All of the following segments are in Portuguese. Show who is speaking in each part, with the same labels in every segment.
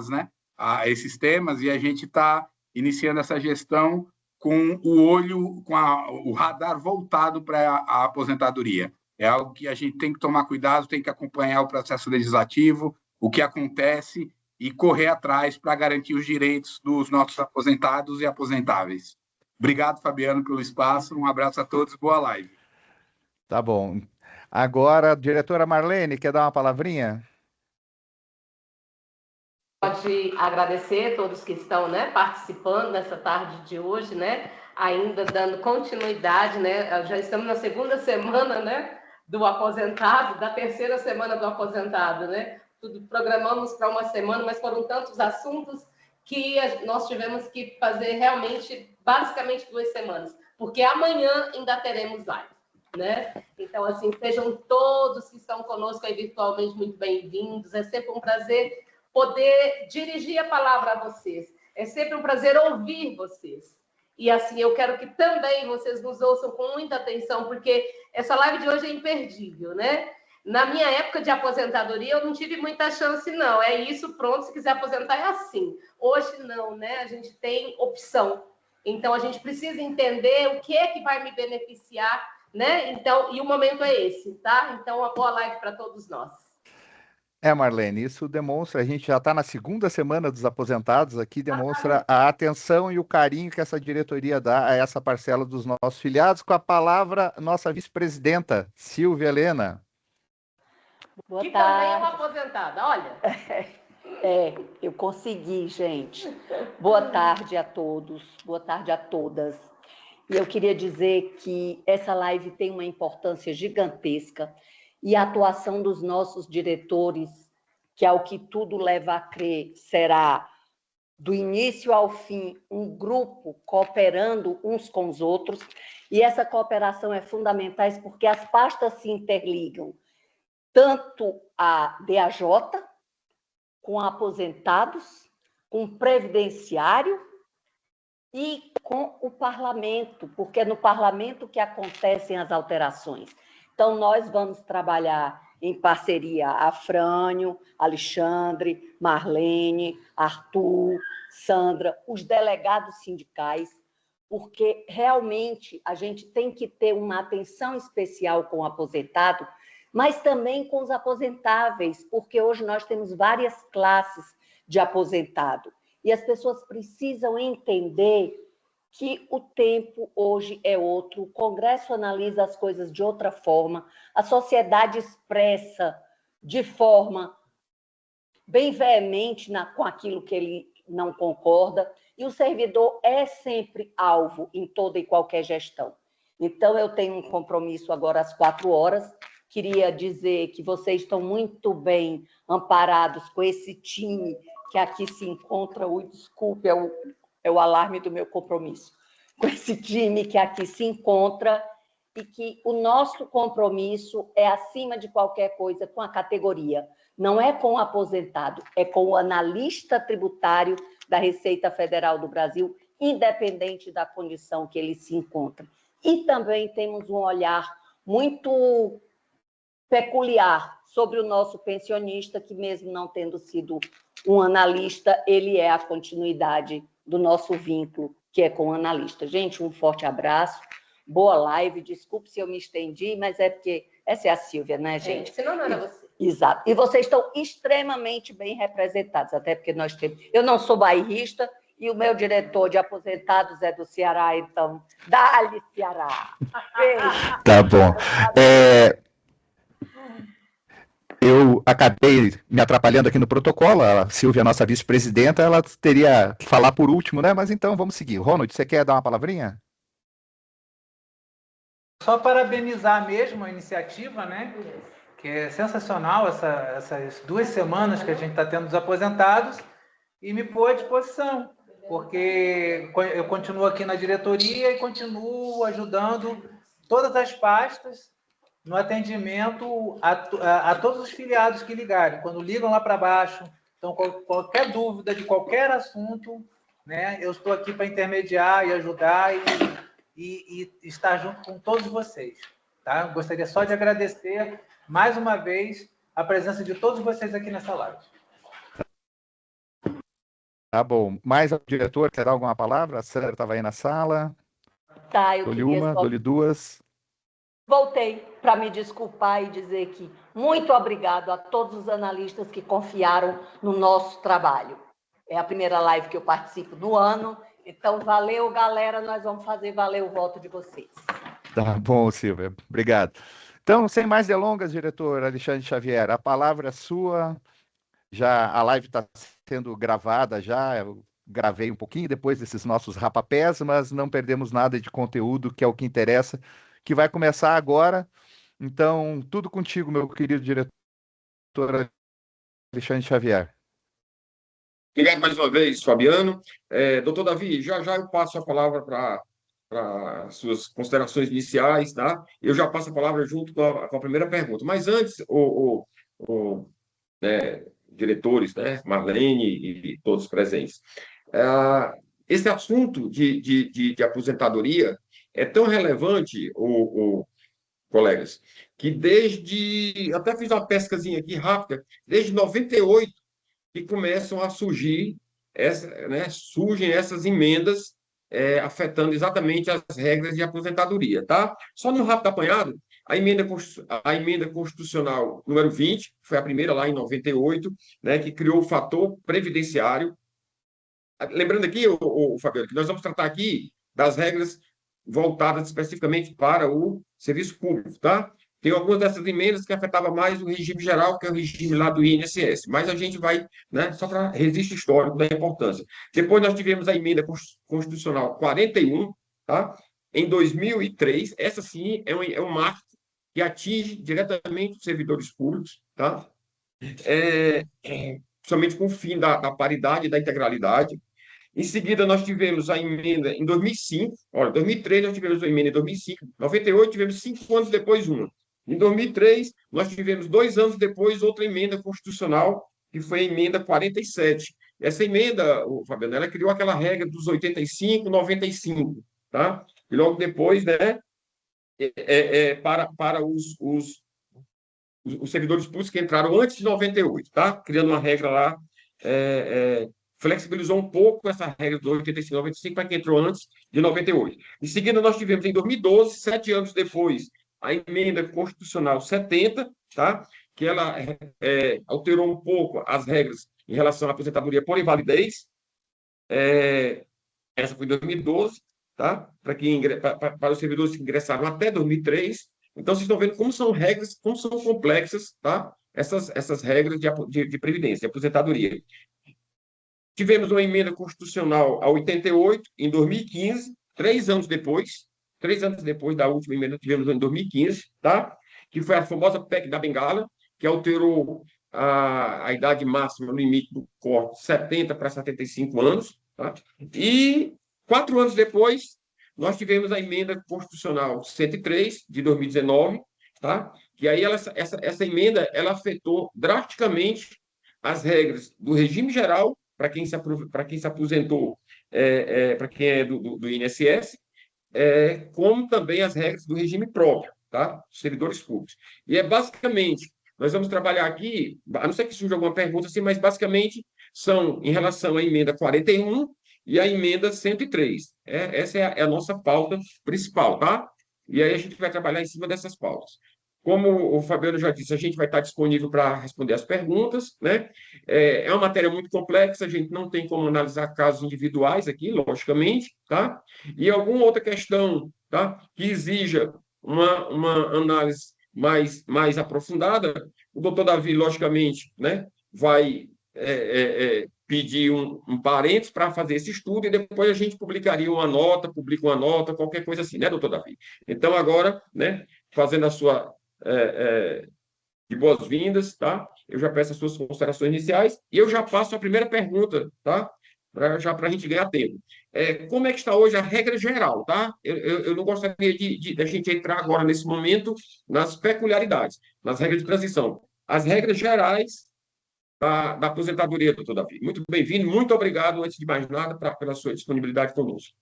Speaker 1: temas, né, a esses temas, e a gente está iniciando essa gestão com o olho, com o radar voltado para a aposentadoria. É algo que a gente tem que tomar cuidado, tem que acompanhar o processo legislativo, o que acontece e correr atrás para garantir os direitos dos nossos aposentados e aposentáveis. Obrigado, Fabiano, pelo espaço. Um abraço a todos. Boa live.
Speaker 2: Tá bom. Agora, diretora Marlene, quer dar uma palavrinha?
Speaker 3: Pode agradecer a todos que estão, né, participando nessa tarde de hoje, né, ainda dando continuidade, né, já estamos na segunda semana, né, do aposentado, da terceira semana do aposentado, né, tudo programamos para uma semana, mas foram tantos assuntos que nós tivemos que fazer realmente, basicamente 2 semanas, porque amanhã ainda teremos live, né, então, assim, sejam todos que estão conosco aí virtualmente muito bem-vindos, é sempre um prazer poder dirigir a palavra a vocês. É sempre um prazer ouvir vocês. E assim, eu quero que também vocês nos ouçam com muita atenção, porque essa live de hoje é imperdível, né? Na minha época de aposentadoria, eu não tive muita chance, não. É isso, pronto, se quiser aposentar é assim. Hoje não, né? A gente tem opção. Então, a gente precisa entender o que é que vai me beneficiar, né? Então, e o momento é esse, tá? Então, uma boa live para todos nós.
Speaker 2: Marlene, isso demonstra, a gente já está na segunda semana dos aposentados aqui, demonstra a atenção e o carinho que essa diretoria dá a essa parcela dos nossos filiados. Com a palavra, nossa vice-presidenta, Silvia Helena.
Speaker 4: Boa
Speaker 3: que
Speaker 4: tarde.
Speaker 3: Também é uma aposentada, olha.
Speaker 4: Eu consegui, gente. Boa tarde a todos, boa tarde a todas. E eu queria dizer que essa live tem uma importância gigantesca e a atuação dos nossos diretores, que ao que tudo leva a crer, será, do início ao fim, um grupo cooperando uns com os outros, e essa cooperação é fundamental porque as pastas se interligam, tanto a DAJ, com aposentados, com previdenciário e com o parlamento, porque é no parlamento que acontecem as alterações. Então, nós vamos trabalhar em parceria Afrânio, Alexandre, Marlene, Arthur, Sandra, os delegados sindicais, porque realmente a gente tem que ter uma atenção especial com o aposentado, mas também com os aposentáveis, porque hoje nós temos várias classes de aposentado, e as pessoas precisam entender que o tempo hoje é outro, o Congresso analisa as coisas de outra forma, a sociedade expressa de forma bem veemente com aquilo que ele não concorda, e o servidor é sempre alvo em toda e qualquer gestão. Então, eu tenho um compromisso agora às 4h, queria dizer que vocês estão muito bem amparados com esse time que aqui se encontra, desculpe, é o alarme do meu compromisso, com esse time que aqui se encontra, e que o nosso compromisso é, acima de qualquer coisa, com a categoria. Não é com o aposentado, é com o analista tributário da Receita Federal do Brasil, independente da condição que ele se encontra. E também temos um olhar muito peculiar sobre o nosso pensionista, que mesmo não tendo sido um analista, ele é a continuidade do nosso vínculo, que é com o analista. Gente, um forte abraço, boa live, desculpe se eu me estendi, mas é porque essa é a Silvia, né, gente?
Speaker 3: Senão não era você.
Speaker 4: Exato. E vocês estão extremamente bem representados, até porque nós temos... Eu não sou bairrista e o meu diretor de aposentados é do Ceará, então, dá-lhe Ceará. Beijo.
Speaker 2: Tá bom. Eu acabei me atrapalhando aqui no protocolo, a Silvia, nossa vice-presidenta, ela teria que falar por último, né? Mas então vamos seguir. Ronald, você quer dar uma palavrinha?
Speaker 5: Só parabenizar mesmo a iniciativa, né? Que é sensacional essas 2 semanas que a gente está tendo dos aposentados, e me pôr à disposição, porque eu continuo aqui na diretoria e continuo ajudando todas as pastas no atendimento a todos os filiados que ligarem. Quando ligam lá para baixo, então qualquer dúvida de qualquer assunto, né, eu estou aqui para intermediar e ajudar e estar junto com todos vocês. Tá? Gostaria só de agradecer mais uma vez a presença de todos vocês aqui nessa live.
Speaker 2: Tá bom. Mais o diretor quer dar alguma palavra? A Sandra estava aí na sala.
Speaker 4: Tá, eu
Speaker 2: Dou-lhe
Speaker 4: queria
Speaker 2: uma,
Speaker 4: só...
Speaker 2: dou-lhe duas.
Speaker 4: Voltei para me desculpar e dizer que muito obrigado a todos os analistas que confiaram no nosso trabalho. É a primeira live que eu participo no ano, então valeu, galera, nós vamos fazer valer o voto de vocês.
Speaker 2: Tá bom, Silvia. Obrigado. Então, sem mais delongas, diretor Alexandre Xavier, a palavra é sua. Já a live está sendo gravada já, eu gravei um pouquinho depois desses nossos rapapés, mas não perdemos nada de conteúdo, que é o que interessa, que vai começar agora. Então, tudo contigo, meu querido diretor Alexandre Xavier.
Speaker 6: Obrigado mais uma vez, Fabiano. Doutor Davi, já já eu passo a palavra para suas considerações iniciais, tá? Eu já passo a palavra junto com a primeira pergunta. Mas antes, diretores, né, Marlene e todos presentes, esse assunto de aposentadoria é tão relevante, colegas, que até fiz uma pescazinha aqui rápida, desde 98, que começam a surgir, surgem essas emendas afetando exatamente as regras de aposentadoria, tá? Só no rápido apanhado, a emenda constitucional número 20, que foi a primeira lá em 98, né, que criou o fator previdenciário. Lembrando aqui, Fabiano, que nós vamos tratar aqui das regras voltadas especificamente para o serviço público, tá? Tem algumas dessas emendas que afetavam mais o regime geral, que é o regime lá do INSS, mas a gente vai, né, só para registro histórico da importância. Depois nós tivemos a emenda constitucional 41, tá? Em 2003, essa sim é um marco que atinge diretamente os servidores públicos, tá? Principalmente com o fim da paridade e da integralidade. Em seguida, nós tivemos a emenda em 2005. Olha, em 2003 nós tivemos a emenda em 2005. Em 98 tivemos 5 anos depois uma. Em 2003, nós tivemos 2 anos depois outra emenda constitucional, que foi a emenda 47. Essa emenda, Fabiano, ela criou aquela regra dos 85, 95, tá? E logo depois, né, para os servidores públicos que entraram antes de 98, tá? Criando uma regra lá, flexibilizou um pouco essa regra do 85 e 95 para quem entrou antes de 98. Em seguida, nós tivemos em 2012, 7 anos depois, a emenda constitucional 70, tá? Que ela alterou um pouco as regras em relação à aposentadoria por invalidez. Essa foi em 2012, tá? Para os servidores que ingressaram até 2003. Então, vocês estão vendo como são regras, como são complexas, tá? Essas regras de previdência, de aposentadoria. Tivemos uma emenda constitucional a 88, em 2015, 3 anos depois da última emenda, tivemos em 2015, tá? Que foi a famosa PEC da Bengala, que alterou a idade máxima, no limite do corte, 70 para 75 anos, tá? E 4 anos depois, nós tivemos a emenda constitucional 103, de 2019, tá? Que aí essa emenda ela afetou drasticamente as regras do regime geral para quem se aposentou, para quem é do INSS, como também as regras do regime próprio, tá? Servidores públicos. E basicamente, nós vamos trabalhar aqui, a não ser que surja alguma pergunta assim, mas basicamente são em relação à emenda 41 e à emenda 103. Essa é a nossa pauta principal, tá? E aí a gente vai trabalhar em cima dessas pautas. Como o Fabiano já disse, a gente vai estar disponível para responder as perguntas, né? É uma matéria muito complexa, a gente não tem como analisar casos individuais aqui, logicamente, tá? E alguma outra questão, tá? Que exija uma análise mais aprofundada, o doutor Davi, logicamente, né? Vai pedir um parênteses para fazer esse estudo e depois a gente publica uma nota, qualquer coisa assim, né, doutor Davi? Então, agora, né, fazendo a sua de boas-vindas, tá? Eu já peço as suas considerações iniciais e eu já passo a primeira pergunta, tá? Para a gente ganhar tempo. Como é que está hoje a regra geral, tá? Eu não gostaria de a gente entrar agora, nesse momento, nas peculiaridades, nas regras de transição. As regras gerais da aposentadoria, doutor Davi. Muito bem-vindo, muito obrigado, antes de mais nada, pela sua disponibilidade conosco.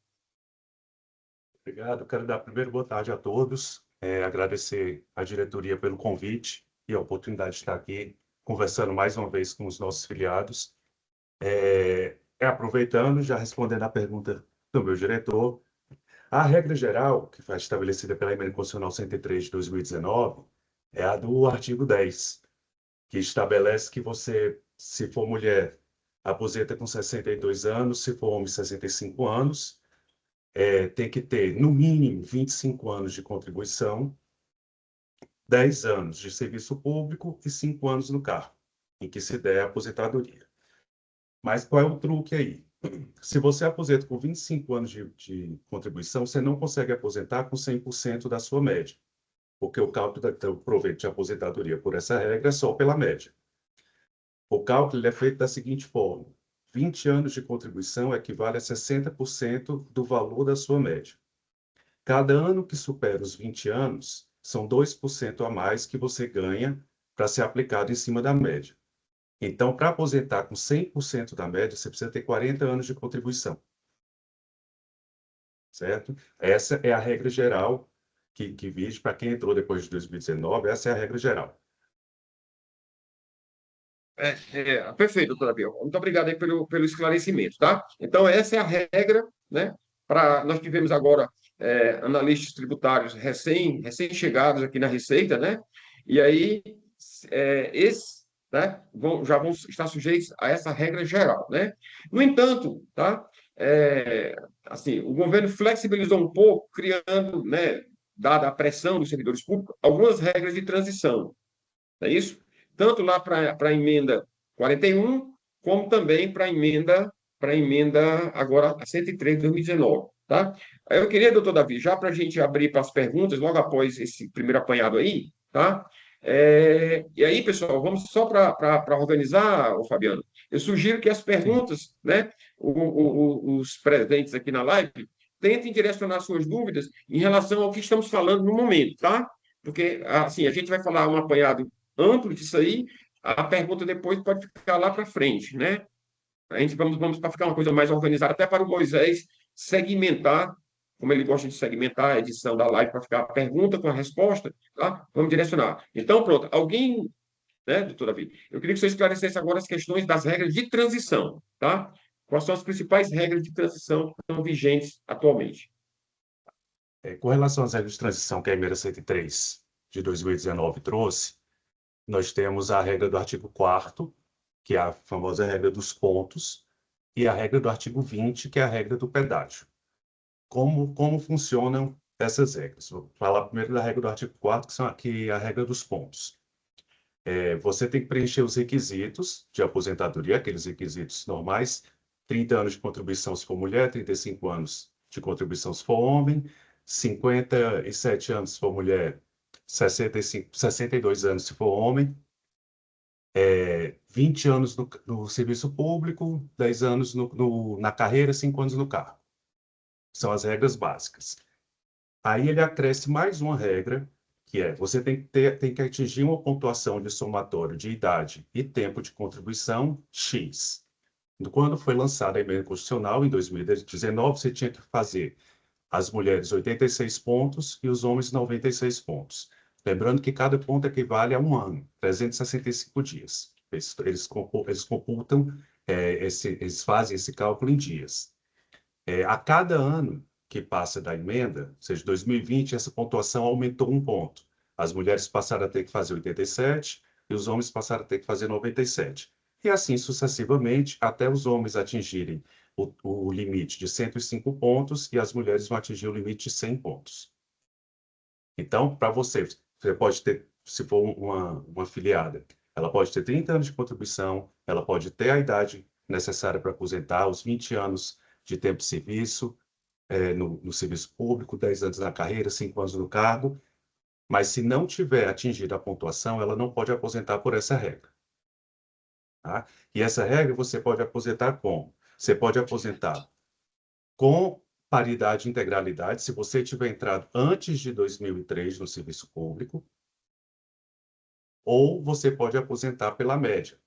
Speaker 7: Obrigado. Quero dar primeiro boa tarde a todos, agradecer à diretoria pelo convite e a oportunidade de estar aqui conversando mais uma vez com os nossos filiados. Aproveitando, já respondendo à pergunta do meu diretor, a regra geral, que foi estabelecida pela Emenda Constitucional 103 de 2019, é a do artigo 10, que estabelece que você, se for mulher, aposenta com 62 anos, se for homem, 65 anos, tem que ter, no mínimo, 25 anos de contribuição, 10 anos de serviço público e 5 anos no cargo, em que se der a aposentadoria. Mas qual é o truque aí? Se você aposenta com 25 anos de contribuição, você não consegue aposentar com 100% da sua média, porque o cálculo do proveito de aposentadoria por essa regra é só pela média. O cálculo é feito da seguinte forma: 20 anos de contribuição equivale a 60% do valor da sua média. Cada ano que supera os 20 anos, são 2% a mais que você ganha para ser aplicado em cima da média. Então, para aposentar com 100% da média, você precisa ter 40 anos de contribuição. Certo? Essa é a regra geral que vige para quem entrou depois de 2019, essa é a regra geral.
Speaker 6: Perfeito, doutora Bia. Muito obrigado aí pelo esclarecimento, tá? Então, essa é a regra, né? Nós tivemos agora analistas tributários recém-chegados aqui na Receita, né? E aí, esses, né, já vão estar sujeitos a essa regra geral, né? No entanto, tá? Assim, o governo flexibilizou um pouco, criando, né, dada a pressão dos servidores públicos, algumas regras de transição, não é isso? Tanto lá para a emenda 41, como também para a emenda agora a 103 de 2019. Tá? Eu queria, doutor Davi, já para a gente abrir para as perguntas, logo após esse primeiro apanhado aí, tá? E aí, pessoal, vamos só para organizar, Fabiano, eu sugiro que as perguntas, né, os presentes aqui na live, tentem direcionar suas dúvidas em relação ao que estamos falando no momento, tá? Porque, assim, a gente vai falar um apanhado amplo disso aí, a pergunta depois pode ficar lá para frente, né? A gente vamos para ficar uma coisa mais organizada, até para o Moisés segmentar, como ele gosta de segmentar a edição da live, para ficar a pergunta com a resposta, tá? Vamos direcionar. Então, pronto. Alguém, né, doutor Davi? Eu queria que você esclarecesse agora as questões das regras de transição, tá? Quais são as principais regras de transição que estão vigentes atualmente?
Speaker 7: Com relação às regras de transição que a emenda 103 de 2019 trouxe, nós temos a regra do artigo 4º, que é a famosa regra dos pontos, e a regra do artigo 20, que é a regra do pedágio. Como funcionam essas regras? Vou falar primeiro da regra do artigo 4º, que é a regra dos pontos. Você tem que preencher os requisitos de aposentadoria, aqueles requisitos normais, 30 anos de contribuição se for mulher, 35 anos de contribuição se for homem, 57 anos se for mulher, 62 anos se for homem, 20 anos no serviço público, 10 anos na carreira, 5 anos no carro. São as regras básicas. Aí ele acresce mais uma regra, que você tem que atingir uma pontuação de somatório de idade e tempo de contribuição X. Quando foi lançada a emenda constitucional, em 2019, você tinha que fazer as mulheres 86 pontos e os homens 96 pontos. Lembrando que cada ponto equivale a um ano, 365 dias. Eles computam, eles fazem esse cálculo em dias. A cada ano que passa da emenda, ou seja, 2020, essa pontuação aumentou um ponto. As mulheres passaram a ter que fazer 87 e os homens passaram a ter que fazer 97. E assim sucessivamente, até os homens atingirem o limite de 105 pontos e as mulheres vão atingir o limite de 100 pontos. Então, para você pode ter, se for uma afiliada, ela pode ter 30 anos de contribuição, ela pode ter a idade necessária para aposentar, os 20 anos de tempo de serviço, no serviço público, 10 anos na carreira, 5 anos no cargo, mas se não tiver atingido a pontuação, ela não pode aposentar por essa regra. Tá? E essa regra você pode aposentar como? Você pode aposentar com paridade e integralidade, se você tiver entrado antes de 2003 no serviço público, ou você pode aposentar pela média,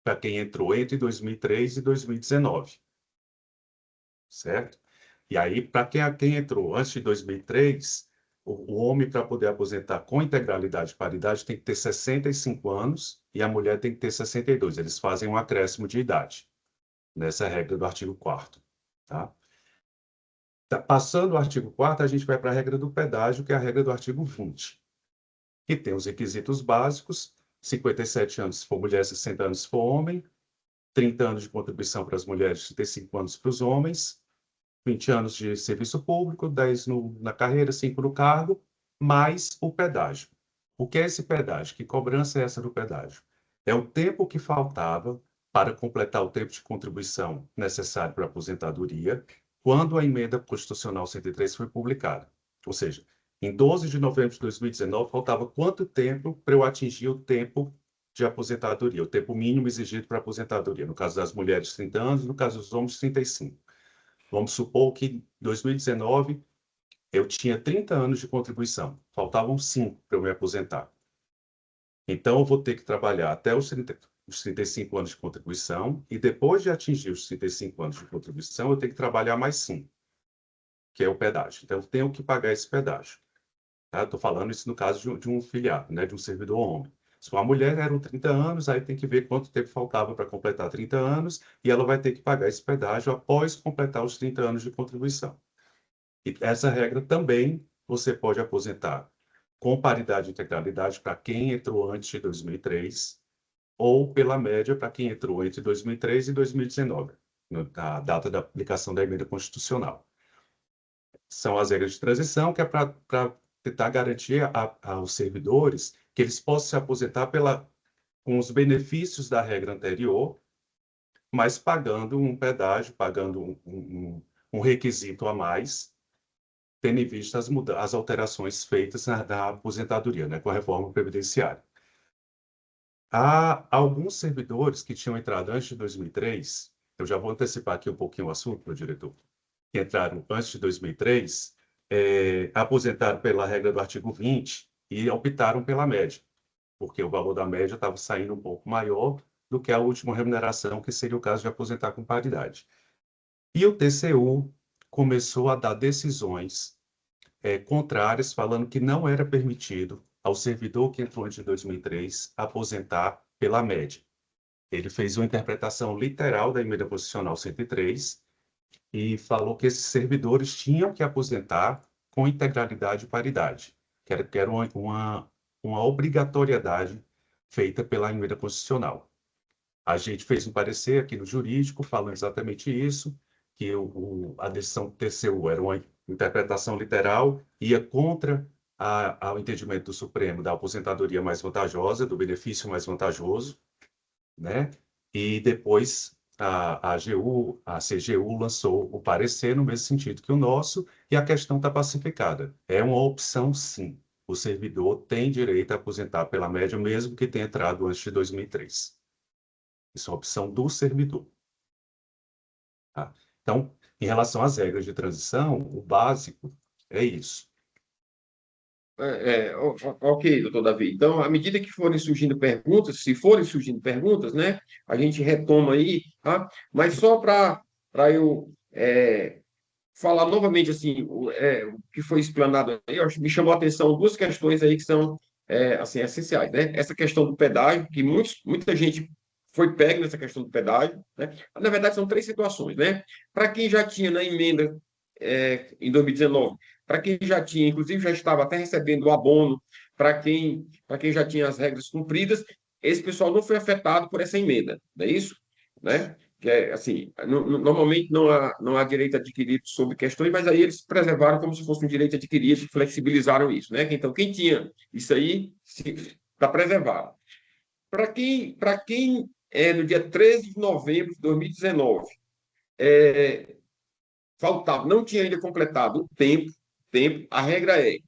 Speaker 7: para quem entrou entre 2003 e 2019. Certo? E aí, para quem entrou antes de 2003, o homem, para poder aposentar com integralidade e paridade, tem que ter 65 anos e a mulher tem que ter 62. Eles fazem um acréscimo de idade. nessa regra do artigo 4º, tá? Passando o artigo 4º, a gente vai para a regra do pedágio, que é a regra do artigo 20, que tem os requisitos básicos: 57 anos se for mulher, 60 anos se for homem, 30 anos de contribuição para as mulheres, 35 anos para os homens, 20 anos de serviço público, 10 na carreira, 5 no cargo, mais o pedágio. O que é esse pedágio? Que cobrança é essa do pedágio? É o tempo que faltava para completar o tempo de contribuição necessário para a aposentadoria, quando a emenda constitucional 103 foi publicada. Ou seja, em 12 de novembro de 2019, faltava quanto tempo para eu atingir o tempo de aposentadoria, o tempo mínimo exigido para a aposentadoria. No caso das mulheres, 30 anos, no caso dos homens, 35. Vamos supor que em 2019 eu tinha 30 anos de contribuição, faltavam 5 para eu me aposentar. Então, eu vou ter que trabalhar até os 35 anos de contribuição, e depois de atingir os 35 anos de contribuição, eu tenho que trabalhar mais 5, que é o pedágio. Então, eu tenho que pagar esse pedágio. Tá? Estou falando isso no caso de um filiado, né, de um servidor homem. Se uma mulher eram 30 anos, aí tem que ver quanto tempo faltava para completar 30 anos, e ela vai ter que pagar esse pedágio após completar os 30 anos de contribuição. E essa regra também você pode aposentar com paridade e integralidade para quem entrou antes de 2003, ou pela média para quem entrou entre 2003 e 2019, na data da aplicação da emenda constitucional. São as regras de transição, que é para tentar garantir aos servidores que eles possam se aposentar com os benefícios da regra anterior, mas pagando um pedágio, pagando um requisito a mais, tendo em vista as alterações feitas na aposentadoria, né, com a reforma previdenciária. Há alguns servidores que tinham entrado antes de 2003, eu já vou antecipar aqui um pouquinho o assunto, meu diretor, que entraram antes de 2003, aposentaram pela regra do artigo 20 e optaram pela média, porque o valor da média estava saindo um pouco maior do que a última remuneração, que seria o caso de aposentar com paridade. E o TCU começou a dar decisões contrárias, falando que não era permitido ao servidor que entrou antes de 2003 aposentar pela média. Ele fez uma interpretação literal da emenda constitucional 103 e falou que esses servidores tinham que aposentar com integralidade e paridade, que era uma obrigatoriedade feita pela emenda constitucional. A gente fez um parecer aqui no jurídico falando exatamente isso, que a decisão do TCU era uma interpretação literal, ia contra ao entendimento do Supremo da aposentadoria mais vantajosa, do benefício mais vantajoso, né? E depois a CGU lançou o parecer no mesmo sentido que o nosso, e a questão está pacificada. É uma opção, sim. O servidor tem direito a aposentar pela média, mesmo que tenha entrado antes de 2003. Isso é uma opção do servidor. Tá? Então, em relação às regras de transição, o básico é isso.
Speaker 6: Ok, doutor Davi. Então, à medida que forem surgindo perguntas, se forem surgindo perguntas, né, a gente retoma aí, tá? Mas só para eu falar novamente assim, o que foi explanado aí, me chamou a atenção duas questões aí que são assim, essenciais, né? Essa questão do pedágio, que muita gente foi pega nessa questão do pedágio, né? Na verdade, são 3 situações, né? Para quem já tinha na emenda em 2019, para quem já tinha, inclusive já estava até recebendo o abono, para quem já tinha as regras cumpridas, esse pessoal não foi afetado por essa emenda, não é isso? Né? Que assim, normalmente não há direito adquirido sobre questões, mas aí eles preservaram como se fosse um direito adquirido, flexibilizaram isso, né? Então, quem tinha isso aí está preservado. Para quem no dia 13 de novembro de 2019 faltava, não tinha ainda completado o tempo, a regra o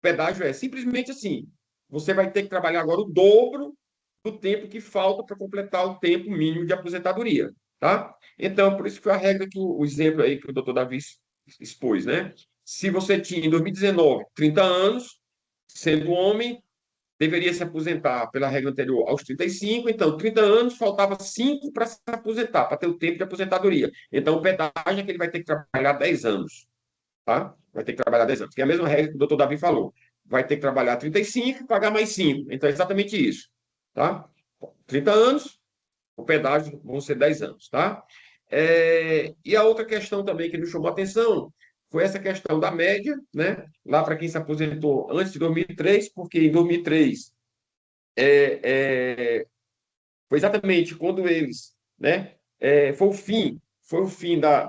Speaker 6: pedágio é simplesmente assim, você vai ter que trabalhar agora o dobro do tempo que falta para completar o tempo mínimo de aposentadoria, tá? Então, por isso que foi a regra que o exemplo aí que o doutor Davi expôs, né? Se você tinha em 2019 30 anos, sendo homem, deveria se aposentar pela regra anterior aos 35, então 30 anos, faltava 5 para se aposentar, para ter o tempo de aposentadoria. Então, o pedágio é que ele vai ter que trabalhar 10 anos, tá? Vai ter que trabalhar 10 anos, que é a mesma regra que o doutor Davi falou. Vai ter que trabalhar 35 e pagar mais 5. Então, é exatamente isso, tá? 30 anos, o pedágio vão ser 10 anos, tá? E a outra questão também que nos chamou a atenção foi essa questão da média, né? Lá para quem se aposentou antes de 2003, porque em 2003 foi exatamente quando eles, né? Foi o fim da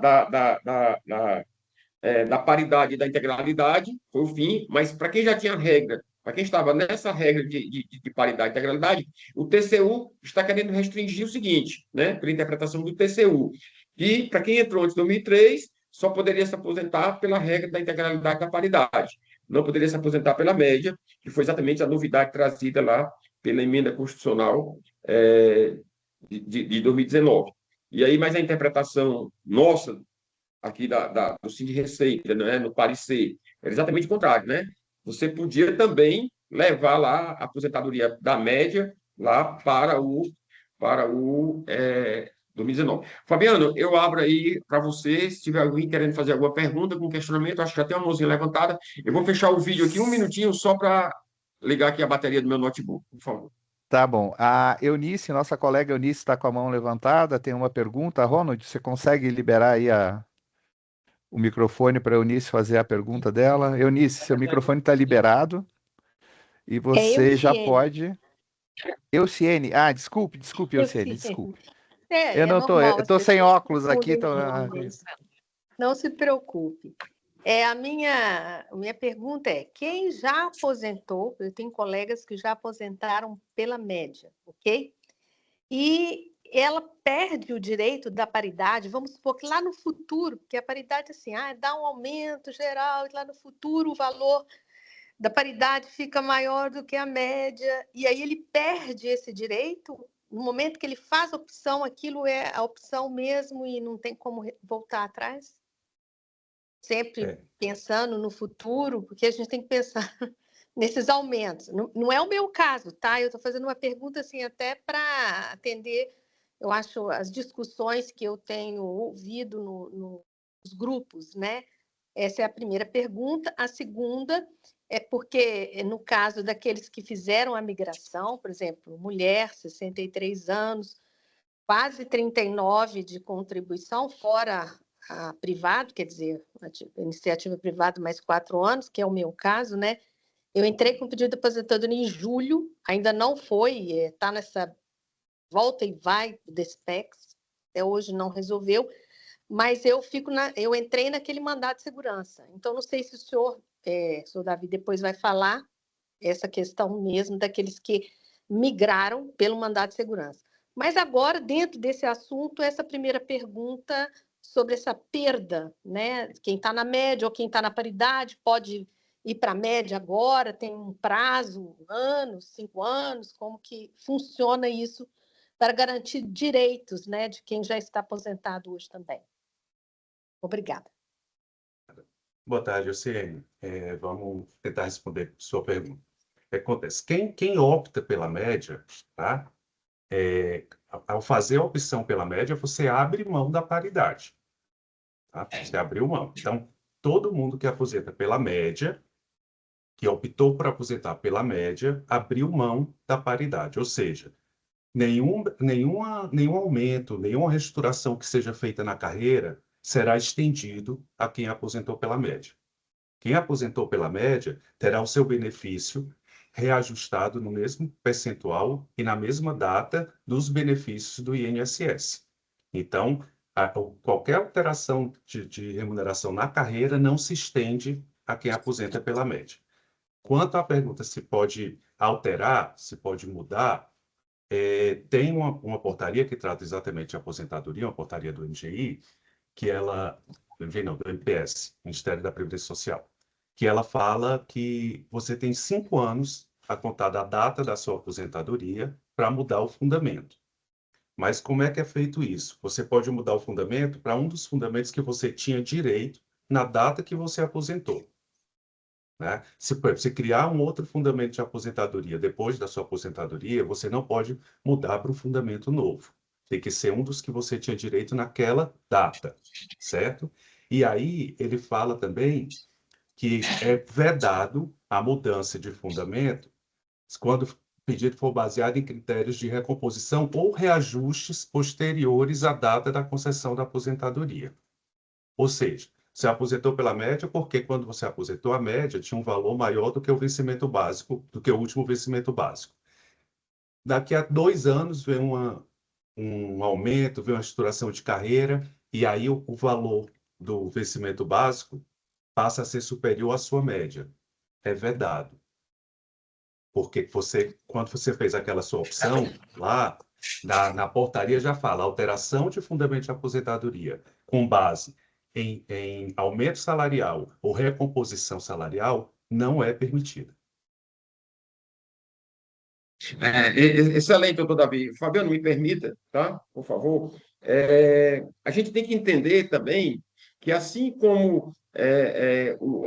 Speaker 6: paridade e da integralidade, foi o fim, mas para quem já tinha regra, para quem estava nessa regra de paridade e integralidade, o TCU está querendo restringir o seguinte, né, pela interpretação do TCU, e para quem entrou antes de 2003, só poderia se aposentar pela regra da integralidade e da paridade, não poderia se aposentar pela média, que foi exatamente a novidade trazida lá pela emenda constitucional de 2019. E aí, mas a interpretação nossa aqui do Cine Receita, né, no parecer, era exatamente o contrário, né? Você podia também levar lá a aposentadoria da média lá para o 2019. Fabiano, eu abro aí para você, se tiver alguém querendo fazer alguma pergunta, algum questionamento, acho que já tem uma mãozinha levantada. Eu vou fechar o vídeo aqui um minutinho só para ligar aqui a bateria do meu notebook, por favor.
Speaker 2: Tá bom. A Eunice, nossa colega Eunice, está com a mão levantada, tem uma pergunta. Ronald, você consegue liberar aí o microfone para a Eunice fazer a pergunta dela? Eunice, seu microfone está liberado e você já pode. Euciene, desculpe, Euciene, desculpe. Eu não tô,
Speaker 8: normal,
Speaker 2: eu tô sem óculos aqui.
Speaker 8: Não se preocupe. A minha pergunta é: quem já aposentou? Eu tenho colegas que já aposentaram pela média, ok? E ela perde o direito da paridade, vamos supor que lá no futuro, porque a paridade assim, dá um aumento geral, e lá no futuro o valor da paridade fica maior do que a média, e aí ele perde esse direito. No momento que ele faz a opção, aquilo é a opção mesmo e não tem como voltar atrás? Sempre pensando no futuro, porque a gente tem que pensar nesses aumentos. Não é o meu caso, tá? Eu estou fazendo uma pergunta assim até para atender, eu acho, as discussões que eu tenho ouvido nos grupos, né? Essa é a primeira pergunta. A segunda é porque, no caso daqueles que fizeram a migração, por exemplo, mulher, 63 anos, quase 39 de contribuição, fora a privado, quer dizer, a iniciativa privada mais 4 anos, que é o meu caso, né? Eu entrei com pedido de aposentadoria em julho, ainda não foi, está nessa volta e vai do SPEX, até hoje não resolveu, mas eu entrei naquele mandato de segurança. Então, não sei se o senhor Davi, depois vai falar essa questão mesmo daqueles que migraram pelo mandato de segurança. Mas agora, dentro desse assunto, essa primeira pergunta sobre essa perda, né? Quem está na média ou quem está na paridade pode ir para a média agora, tem um prazo, anos, 5 anos, como que funciona isso para garantir direitos, né, de quem já está aposentado hoje também. Obrigada.
Speaker 7: Boa tarde, Luciene. Vamos tentar responder a sua pergunta. O que acontece? Quem opta pela média, tá? Ao fazer a opção pela média, você abre mão da paridade. Tá? Você abriu mão. Então, todo mundo que aposenta pela média, que optou por aposentar pela média, abriu mão da paridade. Ou seja, nenhum aumento, nenhuma reestruturação que seja feita na carreira será estendido a quem aposentou pela média. Quem aposentou pela média terá o seu benefício reajustado no mesmo percentual e na mesma data dos benefícios do INSS. Então, qualquer alteração de remuneração na carreira não se estende a quem aposenta pela média. Quanto à pergunta se pode alterar, se pode mudar, tem uma portaria que trata exatamente de aposentadoria, uma portaria do MGI, que ela, do MPS, Ministério da Previdência Social, que ela fala que você tem 5 anos a contar da data da sua aposentadoria para mudar o fundamento. Mas como é que é feito isso? Você pode mudar o fundamento para um dos fundamentos que você tinha direito na data que você aposentou. Né? Se você criar um outro fundamento de aposentadoria depois da sua aposentadoria, você não pode mudar para um fundamento novo. Tem que ser um dos que você tinha direito naquela data, certo? E aí ele fala também que é vedado a mudança de fundamento quando pedido for baseado em critérios de recomposição ou reajustes posteriores à data da concessão da aposentadoria. Ou seja, você aposentou pela média porque quando você aposentou a média tinha um valor maior do que o vencimento básico, do que o último vencimento básico. Daqui a 2 anos vem um aumento, vem uma estruturação de carreira, e aí o valor do vencimento básico passa a ser superior à sua média. É vedado. Porque quando você fez aquela sua opção, lá na portaria já fala, alteração de fundamento de aposentadoria com base em aumento salarial ou recomposição salarial não é permitida.
Speaker 6: Excelente, doutor Davi. Fabiano, me permita, tá? Por favor. A gente tem que entender também que, assim como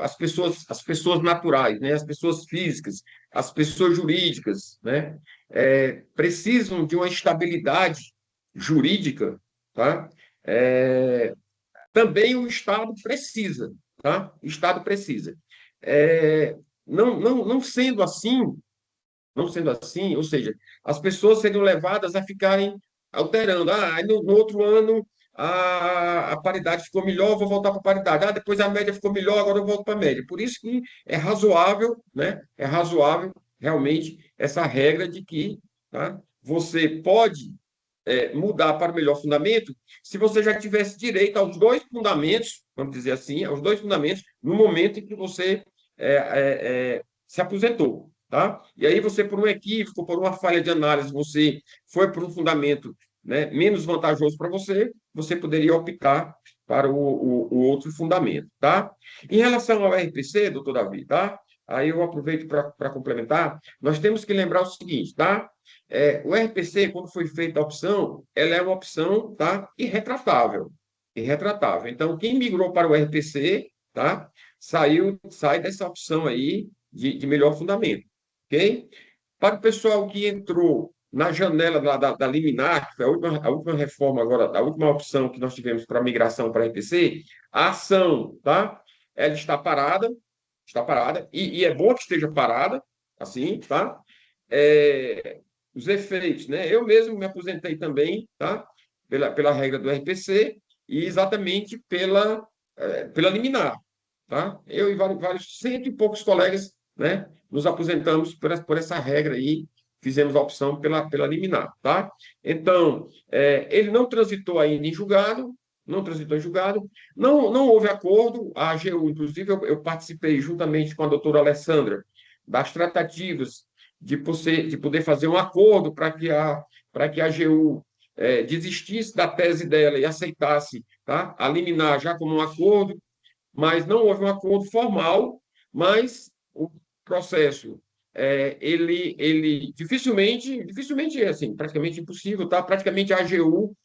Speaker 6: as pessoas naturais, né, as pessoas físicas, as pessoas jurídicas, né, precisam de uma estabilidade jurídica, tá? Também o Estado precisa, tá? O Estado precisa. Não sendo assim, ou seja, as pessoas seriam levadas a ficarem alterando. Aí no outro ano a paridade ficou melhor, vou voltar para a paridade. Depois a média ficou melhor, agora eu volto para a média. Por isso que é razoável, né? É razoável realmente essa regra de que, tá, você pode mudar para o melhor fundamento se você já tivesse direito aos 2 fundamentos, vamos dizer assim, aos 2 fundamentos no momento em que você se aposentou. Tá? E aí você, por um equívoco, por uma falha de análise, você foi para um fundamento, né, menos vantajoso para você, você poderia optar para o outro fundamento. Tá? Em relação ao RPC, doutor Davi, tá? Aí eu aproveito para complementar, nós temos que lembrar o seguinte, tá? O RPC, quando foi feita a opção, ela é uma opção, tá, irretratável. Irretratável. Então, quem migrou para o RPC, tá, sai dessa opção aí de melhor fundamento. Ok? Para o pessoal que entrou na janela da liminar, que foi a última reforma agora, a última opção que nós tivemos para migração para RPC, a ação, tá? Ela está parada, e é bom que esteja parada, assim, tá? Os efeitos, né? Eu mesmo me aposentei também, tá? Pela regra do RPC e exatamente pela liminar, tá? Eu e vários cento e poucos colegas, né, nos aposentamos por essa regra aí, fizemos a opção pela liminar, tá? Então, ele não transitou ainda em julgado, não houve acordo, a AGU, inclusive, eu participei juntamente com a doutora Alessandra das tratativas de poder fazer um acordo para que a AGU desistisse da tese dela e aceitasse, tá, a liminar já como um acordo, mas não houve um acordo formal, mas o processo, ele dificilmente é assim, praticamente impossível, tá? Praticamente a AGU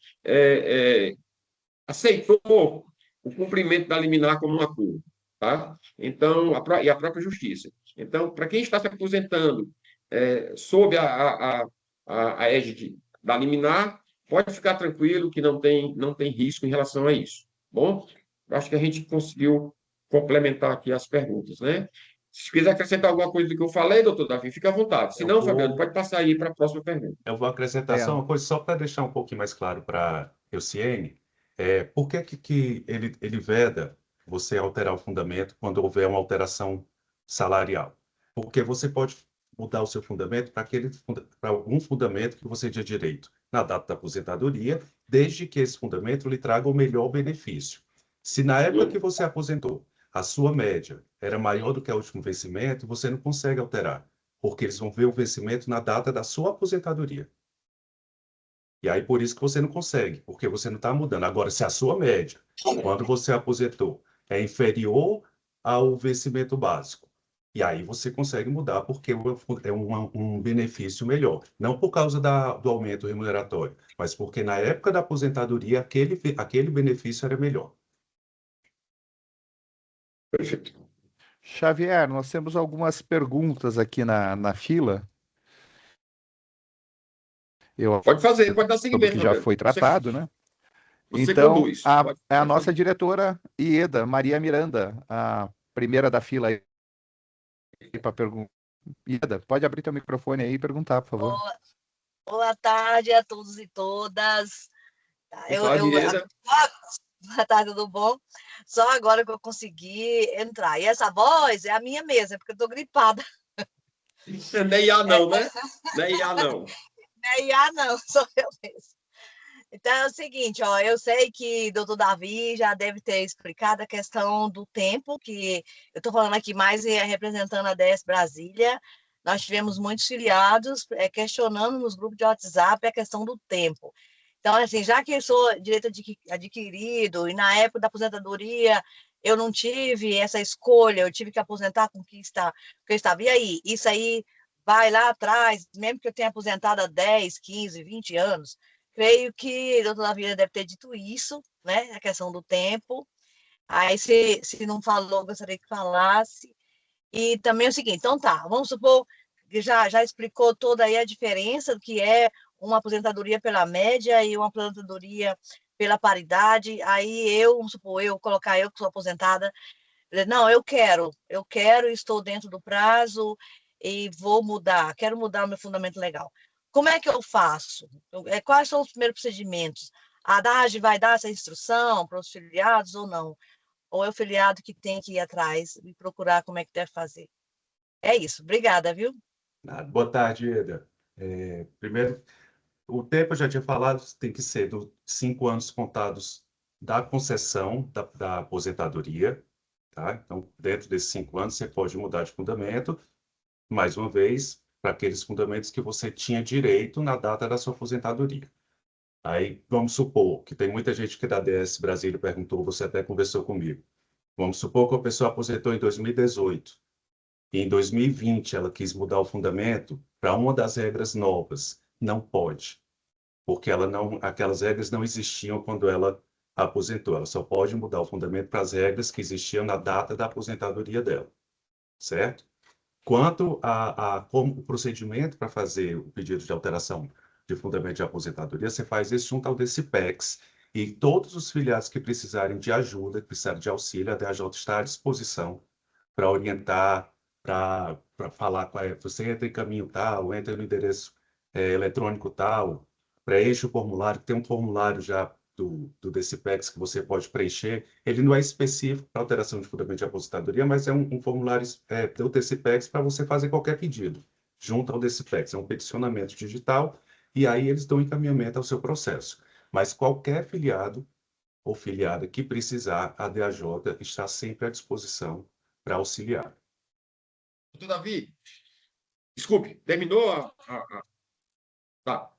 Speaker 6: aceitou o cumprimento da liminar como um acordo, tá? Então, e a própria justiça. Então, para quem está se aposentando sob a égide da liminar, pode ficar tranquilo que não tem risco em relação a isso. Bom, acho que a gente conseguiu complementar aqui as perguntas, né? Se quiser acrescentar alguma coisa do que eu falei, doutor Davi, fica à vontade. Se não, Fabiano, pode passar aí para a próxima pergunta.
Speaker 7: Eu vou acrescentar só uma coisa, só para deixar um pouquinho mais claro para a Euciene. Por que ele veda você alterar o fundamento quando houver uma alteração salarial? Porque você pode mudar o seu fundamento para algum fundamento que você tinha direito na data da aposentadoria, desde que esse fundamento lhe traga o melhor benefício. Se na época que você aposentou, a sua média era maior do que o último vencimento, você não consegue alterar, porque eles vão ver o vencimento na data da sua aposentadoria. E aí, por isso que você não consegue, porque você não está mudando. Agora, se a sua média, quando você aposentou, é inferior ao vencimento básico, e aí você consegue mudar, porque é um benefício melhor. Não por causa do aumento remuneratório, mas porque na época da aposentadoria, aquele benefício era melhor.
Speaker 6: Perfeito.
Speaker 2: Xavier, nós temos algumas perguntas aqui na fila.
Speaker 6: Pode fazer, pode dar seguimento.
Speaker 2: Que já foi tratado, né?
Speaker 6: Você
Speaker 2: então,
Speaker 6: conduz.
Speaker 2: a nossa diretora IEDA, Maria Miranda, a primeira da fila aí para perguntar. Ieda, pode abrir teu microfone aí e perguntar, por favor.
Speaker 9: Boa tarde a todos e todas.
Speaker 6: Ieda.
Speaker 9: Boa tarde, tudo bom? Só agora que eu consegui entrar. E essa voz é a minha mesmo, porque eu estou gripada.
Speaker 6: Não é IA não, né? Não é IA não.
Speaker 9: Não é IA não, sou eu mesmo. Então é o seguinte, ó, eu sei que o doutor Davi já deve ter explicado a questão do tempo, que eu estou falando aqui mais representando a DS Brasília. Nós tivemos muitos filiados questionando nos grupos de WhatsApp a questão do tempo. Então, assim, já que eu sou direito adquirido e na época da aposentadoria eu não tive essa escolha, eu tive que aposentar com o que eu estava. E aí? Isso aí vai lá atrás, mesmo que eu tenha aposentado há 10, 15, 20 anos, creio que o doutor Davi deve ter dito isso, né? A questão do tempo. Aí, se não falou, gostaria que falasse. E também é o seguinte, então tá, vamos supor que já explicou toda aí a diferença do que é uma aposentadoria pela média e uma aposentadoria pela paridade. Aí vamos supor, colocar eu que sou aposentada, não, eu quero, estou dentro do prazo e vou mudar, quero mudar o meu fundamento legal. Como é que eu faço? Quais são os primeiros procedimentos? A DAGE vai dar essa instrução para os filiados ou não? Ou é o filiado que tem que ir atrás e procurar como é que deve fazer? É isso. Obrigada, viu?
Speaker 7: Boa tarde, Ieda. Primeiro, o tempo eu já tinha falado, tem que ser dos 5 anos contados da concessão da aposentadoria, tá? Então, dentro desses 5 anos, você pode mudar de fundamento, mais uma vez, para aqueles fundamentos que você tinha direito na data da sua aposentadoria. Aí, vamos supor que tem muita gente que da DS Brasília perguntou, você até conversou comigo. Vamos supor que a pessoa aposentou em 2018 e em 2020 ela quis mudar o fundamento para uma das regras novas. Não pode, porque aquelas regras não existiam quando ela aposentou. Ela só pode mudar o fundamento para as regras que existiam na data da aposentadoria dela, certo? Quanto como o procedimento para fazer o pedido de alteração de fundamento de aposentadoria, você faz isso junto ao DCPEX, e todos os filiados que precisarem de ajuda, que precisarem de auxílio, a DAJ está à disposição para orientar, para falar qual você entra em caminho tal, entra no endereço eletrônico tal, preenche o formulário, tem um formulário já do DCPEX que você pode preencher. Ele não é específico para alteração de fundamento de aposentadoria, mas é um formulário do DCPEX para você fazer qualquer pedido junto ao DCPEX. É um peticionamento digital e aí eles dão encaminhamento ao seu processo. Mas qualquer filiado ou filiada que precisar, a DAJ está sempre à disposição para auxiliar.
Speaker 6: Doutor Davi, desculpe, terminou Tá.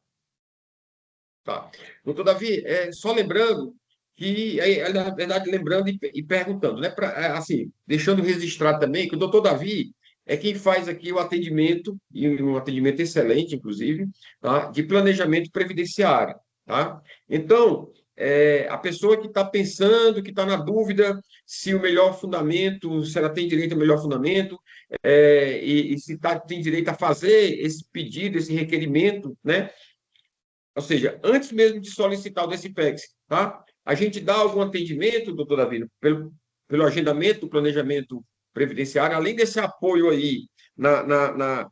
Speaker 6: Tá. Doutor Davi, só lembrando que, na verdade, lembrando e perguntando, né? Assim, deixando registrado também que o doutor Davi é quem faz aqui o atendimento, e um atendimento excelente, inclusive, tá? De planejamento previdenciário. Tá? Então, a pessoa que está pensando, que está na dúvida se o melhor fundamento, se ela tem direito ao melhor fundamento, e se tem direito a fazer esse pedido, esse requerimento, né? Ou seja, antes mesmo de solicitar o DCPEX, tá? A gente dá algum atendimento, doutor Davi, pelo agendamento do planejamento previdenciário, além desse apoio aí na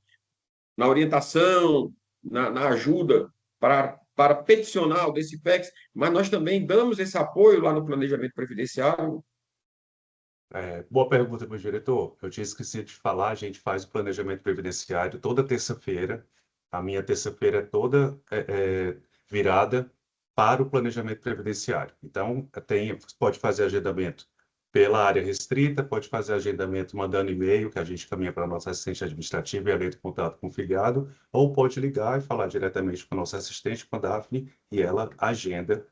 Speaker 6: orientação, na ajuda para peticionar o DCPEX, mas nós também damos esse apoio lá no planejamento previdenciário.
Speaker 7: Boa pergunta, meu diretor. Eu tinha esquecido de falar, a gente faz o planejamento previdenciário toda terça-feira. A minha terça-feira é toda virada para o planejamento previdenciário. Então, pode fazer agendamento pela área restrita, pode fazer agendamento mandando e-mail, que a gente caminha para a nossa assistente administrativa e ela entra em contato com o filiado, ou pode ligar e falar diretamente com a nossa assistente, com a Daphne, e ela agenda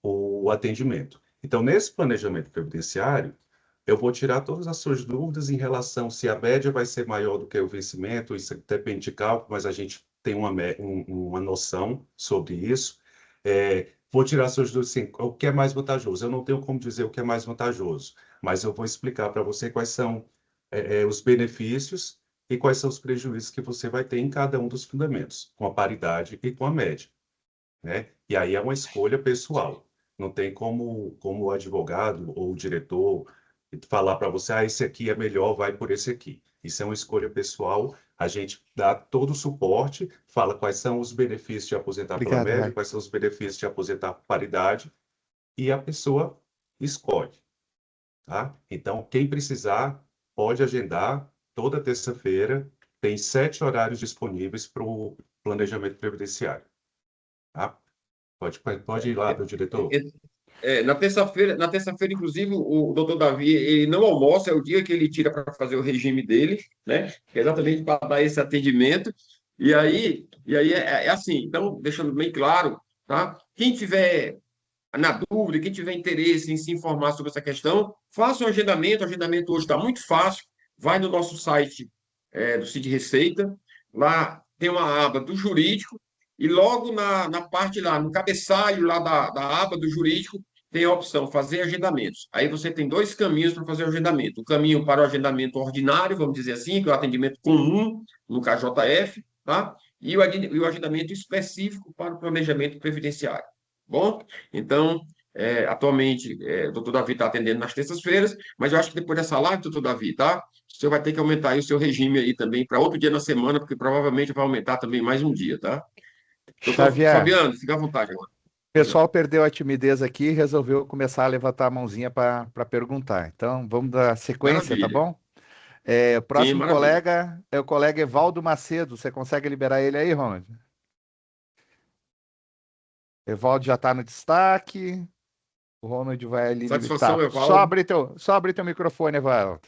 Speaker 7: o atendimento. Então, nesse planejamento previdenciário, eu vou tirar todas as suas dúvidas em relação se a média vai ser maior do que o vencimento, isso depende de cálculo, mas a gente tem uma noção sobre isso. Vou tirar suas dúvidas, assim, o que é mais vantajoso? Eu não tenho como dizer o que é mais vantajoso, mas eu vou explicar para você quais são os benefícios e quais são os prejuízos que você vai ter em cada um dos fundamentos, com a paridade e com a média, né? E aí é uma escolha pessoal. Não tem como o advogado ou o diretor falar para você, esse aqui é melhor, vai por esse aqui. Isso é uma escolha pessoal. A gente dá todo o suporte, fala quais são os benefícios de aposentar pela
Speaker 2: Obrigado,
Speaker 7: média,
Speaker 2: Rai.
Speaker 7: quais são os benefícios de aposentar por paridade, e a pessoa escolhe, tá? Então, quem precisar, pode agendar. Toda terça-feira tem 7 horários disponíveis para o planejamento previdenciário, tá? Pode ir lá, meu diretor.
Speaker 6: Na terça-feira, inclusive, o doutor Davi, ele não almoça, é o dia que ele tira para fazer o regime dele, né? Que é exatamente para dar esse atendimento. E aí é assim, então, deixando bem claro, tá? Quem tiver na dúvida, quem tiver interesse em se informar sobre essa questão, faça um agendamento. O agendamento hoje está muito fácil. Vai no nosso site do Cid Receita, lá tem uma aba do jurídico, e logo na parte lá, no cabeçalho lá da aba do jurídico, tem a opção fazer agendamentos. Aí você tem 2 caminhos para fazer o agendamento. O caminho para o agendamento ordinário, vamos dizer assim, que é o atendimento comum no KJF, tá? E o agendamento específico para o planejamento previdenciário. Bom, então, atualmente, o doutor Davi está atendendo nas terças-feiras, mas eu acho que depois dessa live, doutor Davi, tá? O senhor vai ter que aumentar aí o seu regime aí também para outro dia na semana, porque provavelmente vai aumentar também mais um dia, tá? Doutor
Speaker 2: Xavier,
Speaker 6: Fabiano, fica à vontade agora.
Speaker 2: o pessoal perdeu a timidez aqui e resolveu começar a levantar a mãozinha para perguntar. Então, vamos dar sequência, tá
Speaker 6: Maravilha.
Speaker 2: bom? O
Speaker 6: Sim,
Speaker 2: próximo
Speaker 6: maravilha.
Speaker 2: colega é o colega Evaldo Macedo. Você consegue liberar ele aí, Ronald? Evaldo já está no destaque. O Ronald vai ali limitar.
Speaker 6: Satisfação, Evaldo.
Speaker 2: Só abrir teu microfone, Evaldo.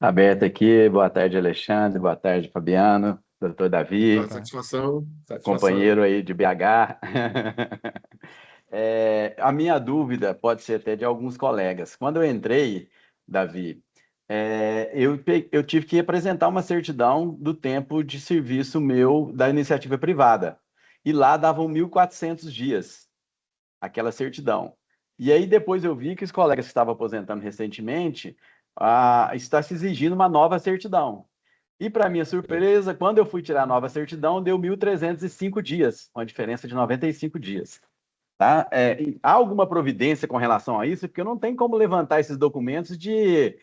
Speaker 10: Aberto aqui. Boa tarde, Alexandre. Boa tarde, Fabiano. Doutor Davi,
Speaker 6: Satisfação.
Speaker 10: companheiro aí de BH. A minha dúvida pode ser até de alguns colegas. Quando eu entrei, Davi, eu tive que apresentar uma certidão do tempo de serviço meu da iniciativa privada. E lá davam 1.400 dias, aquela certidão. E aí depois eu vi que os colegas que estavam aposentando recentemente está se exigindo uma nova certidão. E, para minha surpresa, quando eu fui tirar a nova certidão, deu 1.305 dias, uma diferença de 95 dias. Tá? Há alguma providência com relação a isso? Porque eu não tenho como levantar esses documentos de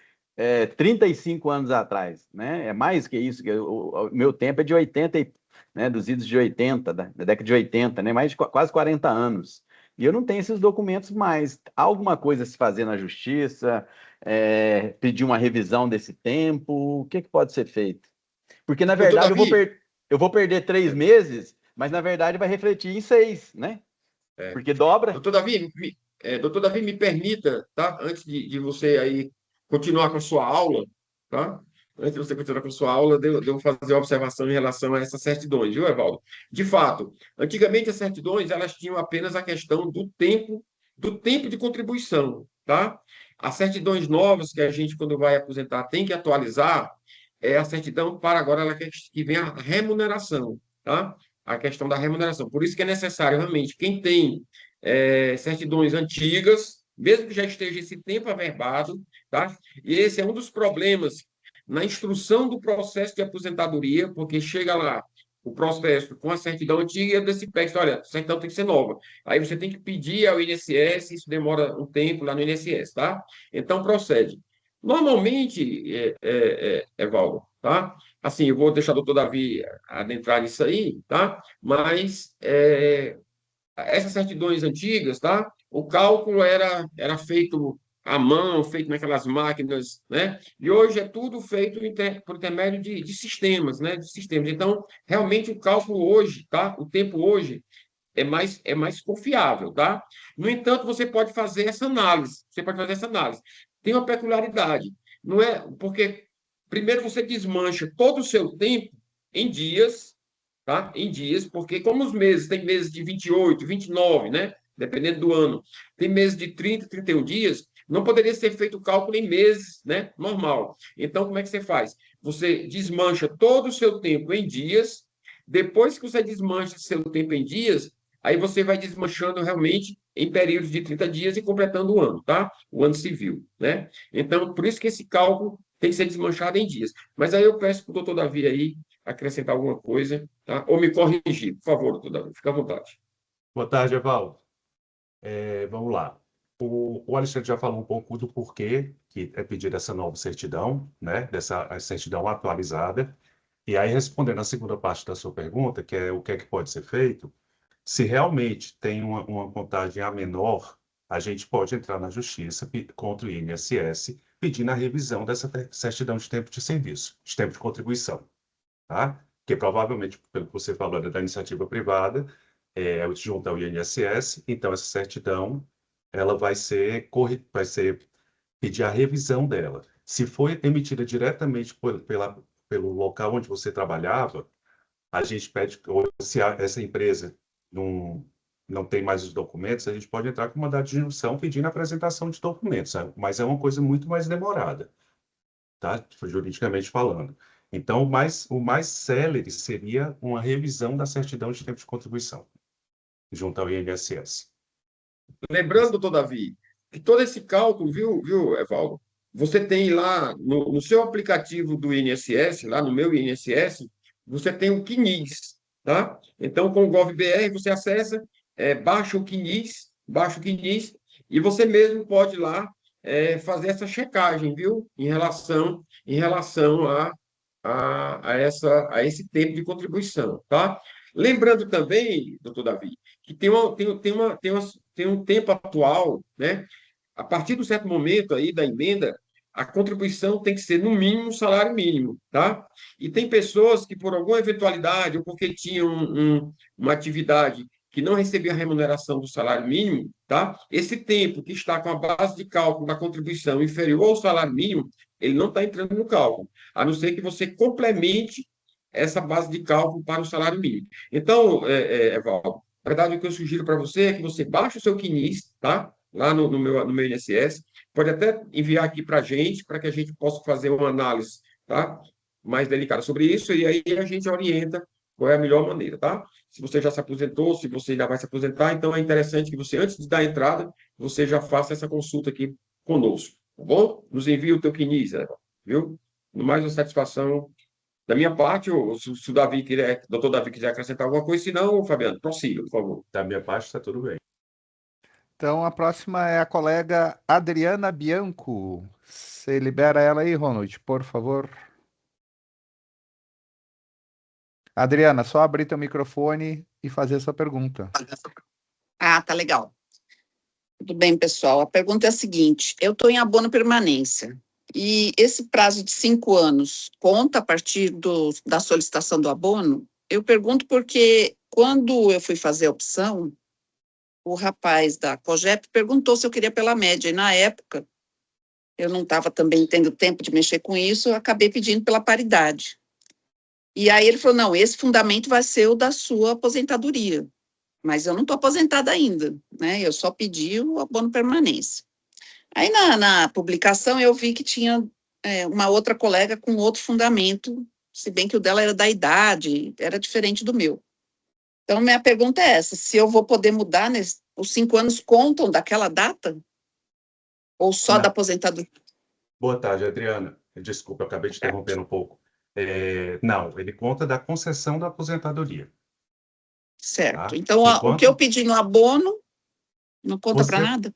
Speaker 10: 35 anos atrás. Né? É mais que isso. O meu tempo é de 80, né, dos idos de 80, da década de 80, né? Mais de quase 40 anos. E eu não tenho esses documentos mais. Há alguma coisa a se fazer na justiça? Pedir uma revisão desse tempo? O que pode ser feito? Porque, na
Speaker 6: Doutor
Speaker 10: verdade,
Speaker 6: Davi.
Speaker 10: eu vou perder 3 meses, mas, na verdade, vai refletir em 6, né? Porque dobra.
Speaker 6: Doutor Davi, me permita, tá? Antes de você aí continuar com a sua aula, tá? Antes de você continuar com a sua aula, devo fazer uma observação em relação a essas certidões, viu, Evaldo? De fato, antigamente as certidões, elas tinham apenas a questão do tempo de contribuição, tá? As certidões novas que a gente, quando vai aposentar, tem que atualizar, é a certidão para agora, ela quer que venha a remuneração, tá? A questão da remuneração. Por isso que é necessário, realmente, quem tem certidões antigas, mesmo que já esteja esse tempo averbado, tá? E esse é um dos problemas na instrução do processo de aposentadoria, porque chega lá o processo com a certidão antiga e desse PEC, olha, a certidão tem que ser nova. Aí você tem que pedir ao INSS, isso demora um tempo lá no INSS, tá? Então, procede. Normalmente, Evaldo, tá? Assim, eu vou deixar o doutor Davi adentrar nisso aí, tá? Mas essas certidões antigas, tá? O cálculo era feito à mão, feito naquelas máquinas, né? E hoje é tudo feito por intermédio de sistemas, né? De sistemas. Então, realmente o cálculo hoje, tá? O tempo hoje é mais confiável, tá? No entanto, você pode fazer essa análise. Você pode fazer essa análise. Tem uma peculiaridade, não é? Porque primeiro você desmancha todo o seu tempo em dias, tá? Em dias, porque como os meses, tem meses de 28, 29, né? Dependendo do ano. Tem meses de 30, 31 dias, não poderia ser feito o cálculo em meses, né? Normal. Então, como é que você faz? Você desmancha todo o seu tempo em dias, depois que você desmancha seu tempo em dias, aí você vai desmanchando realmente em períodos de 30 dias e completando o ano, tá? O ano civil, né? Então, por isso que esse cálculo tem que ser desmanchado em dias. Mas aí eu peço para o doutor Davi aí acrescentar alguma coisa, tá? Ou me corrigir, por favor, doutor Davi, fica à vontade.
Speaker 7: Boa tarde, Evaldo. Vamos lá. O Alexandre já falou um pouco do porquê que é pedida essa nova certidão, né? Dessa certidão atualizada. E aí, respondendo a segunda parte da sua pergunta, que é o que é que pode ser feito, se realmente tem uma contagem a menor, a gente pode entrar na justiça contra o INSS pedindo a revisão dessa certidão de tempo de serviço, de tempo de contribuição, tá? Que provavelmente, pelo que você falou, é da iniciativa privada, junto ao INSS, então essa certidão, ela vai ser pedir a revisão dela. Se foi emitida diretamente pelo local onde você trabalhava, a gente pede, ou se essa empresa não tem mais os documentos, a gente pode entrar com mandado de injunção pedindo a apresentação de documentos, sabe? Mas é uma coisa muito mais demorada, tá? Juridicamente falando. Então, o mais célere seria uma revisão da certidão de tempo de contribuição, junto ao INSS.
Speaker 6: Lembrando, doutor Davi, que todo esse cálculo, viu, Evaldo? Você tem lá no seu aplicativo do INSS, lá no meu INSS, você tem o CNIS, tá? Então, com o GovBR, você acessa, baixa o CNIS, e você mesmo pode lá fazer essa checagem, viu? Em relação a esse tempo de contribuição, tá? Lembrando também, doutor Davi, que tem um tempo atual, né? A partir de um certo momento aí da emenda, a contribuição tem que ser, no mínimo, um salário mínimo, tá? E tem pessoas que, por alguma eventualidade, ou porque tinham uma atividade que não recebia a remuneração do salário mínimo, tá? Esse tempo que está com a base de cálculo da contribuição inferior ao salário mínimo, ele não está entrando no cálculo, a não ser que você complemente essa base de cálculo para o salário mínimo. Então, Evaldo, na verdade, o que eu sugiro para você é que você baixe o seu CNIS, tá? Lá no meu INSS, pode até enviar aqui para a gente, para que a gente possa fazer uma análise, tá? Mais delicada sobre isso, e aí a gente orienta qual é a melhor maneira, tá? Se você já se aposentou, se você já vai se aposentar, então é interessante que você, antes de dar a entrada, você já faça essa consulta aqui conosco, tá bom? Nos envie o teu CNIS, viu? No mais, uma satisfação da minha parte, se o Davi quiser, doutor Davi quiser acrescentar alguma coisa, se não, Fabiano, prossiga, por favor.
Speaker 7: Da minha parte, está tudo bem.
Speaker 2: Então, a próxima é a colega Adriana Bianco. Você libera ela aí, Ronald, por favor. Adriana, só abrir teu microfone e fazer a sua pergunta.
Speaker 11: Ah, tá legal. Tudo bem, pessoal. A pergunta é a seguinte: eu estou em abono permanência e esse prazo de 5 anos conta a partir da solicitação do abono? Eu pergunto porque quando eu fui fazer a opção, o rapaz da COGEP perguntou se eu queria pela média, e na época eu não estava também tendo tempo de mexer com isso, eu acabei pedindo pela paridade. E aí ele falou, não, esse fundamento vai ser o da sua aposentadoria, mas eu não estou aposentada ainda, né? Eu só pedi o abono permanência. Aí na publicação eu vi que tinha uma outra colega com outro fundamento, se bem que o dela era da idade, era diferente do meu. Então, minha pergunta é essa, se eu vou poder mudar, os 5 anos contam daquela data? Ou só da aposentadoria?
Speaker 7: Boa tarde, Adriana. Desculpa, eu acabei de interromper um pouco. Não, ele conta da concessão da aposentadoria.
Speaker 11: Certo.
Speaker 7: Tá?
Speaker 11: Então, o que eu pedi no abono não conta para nada?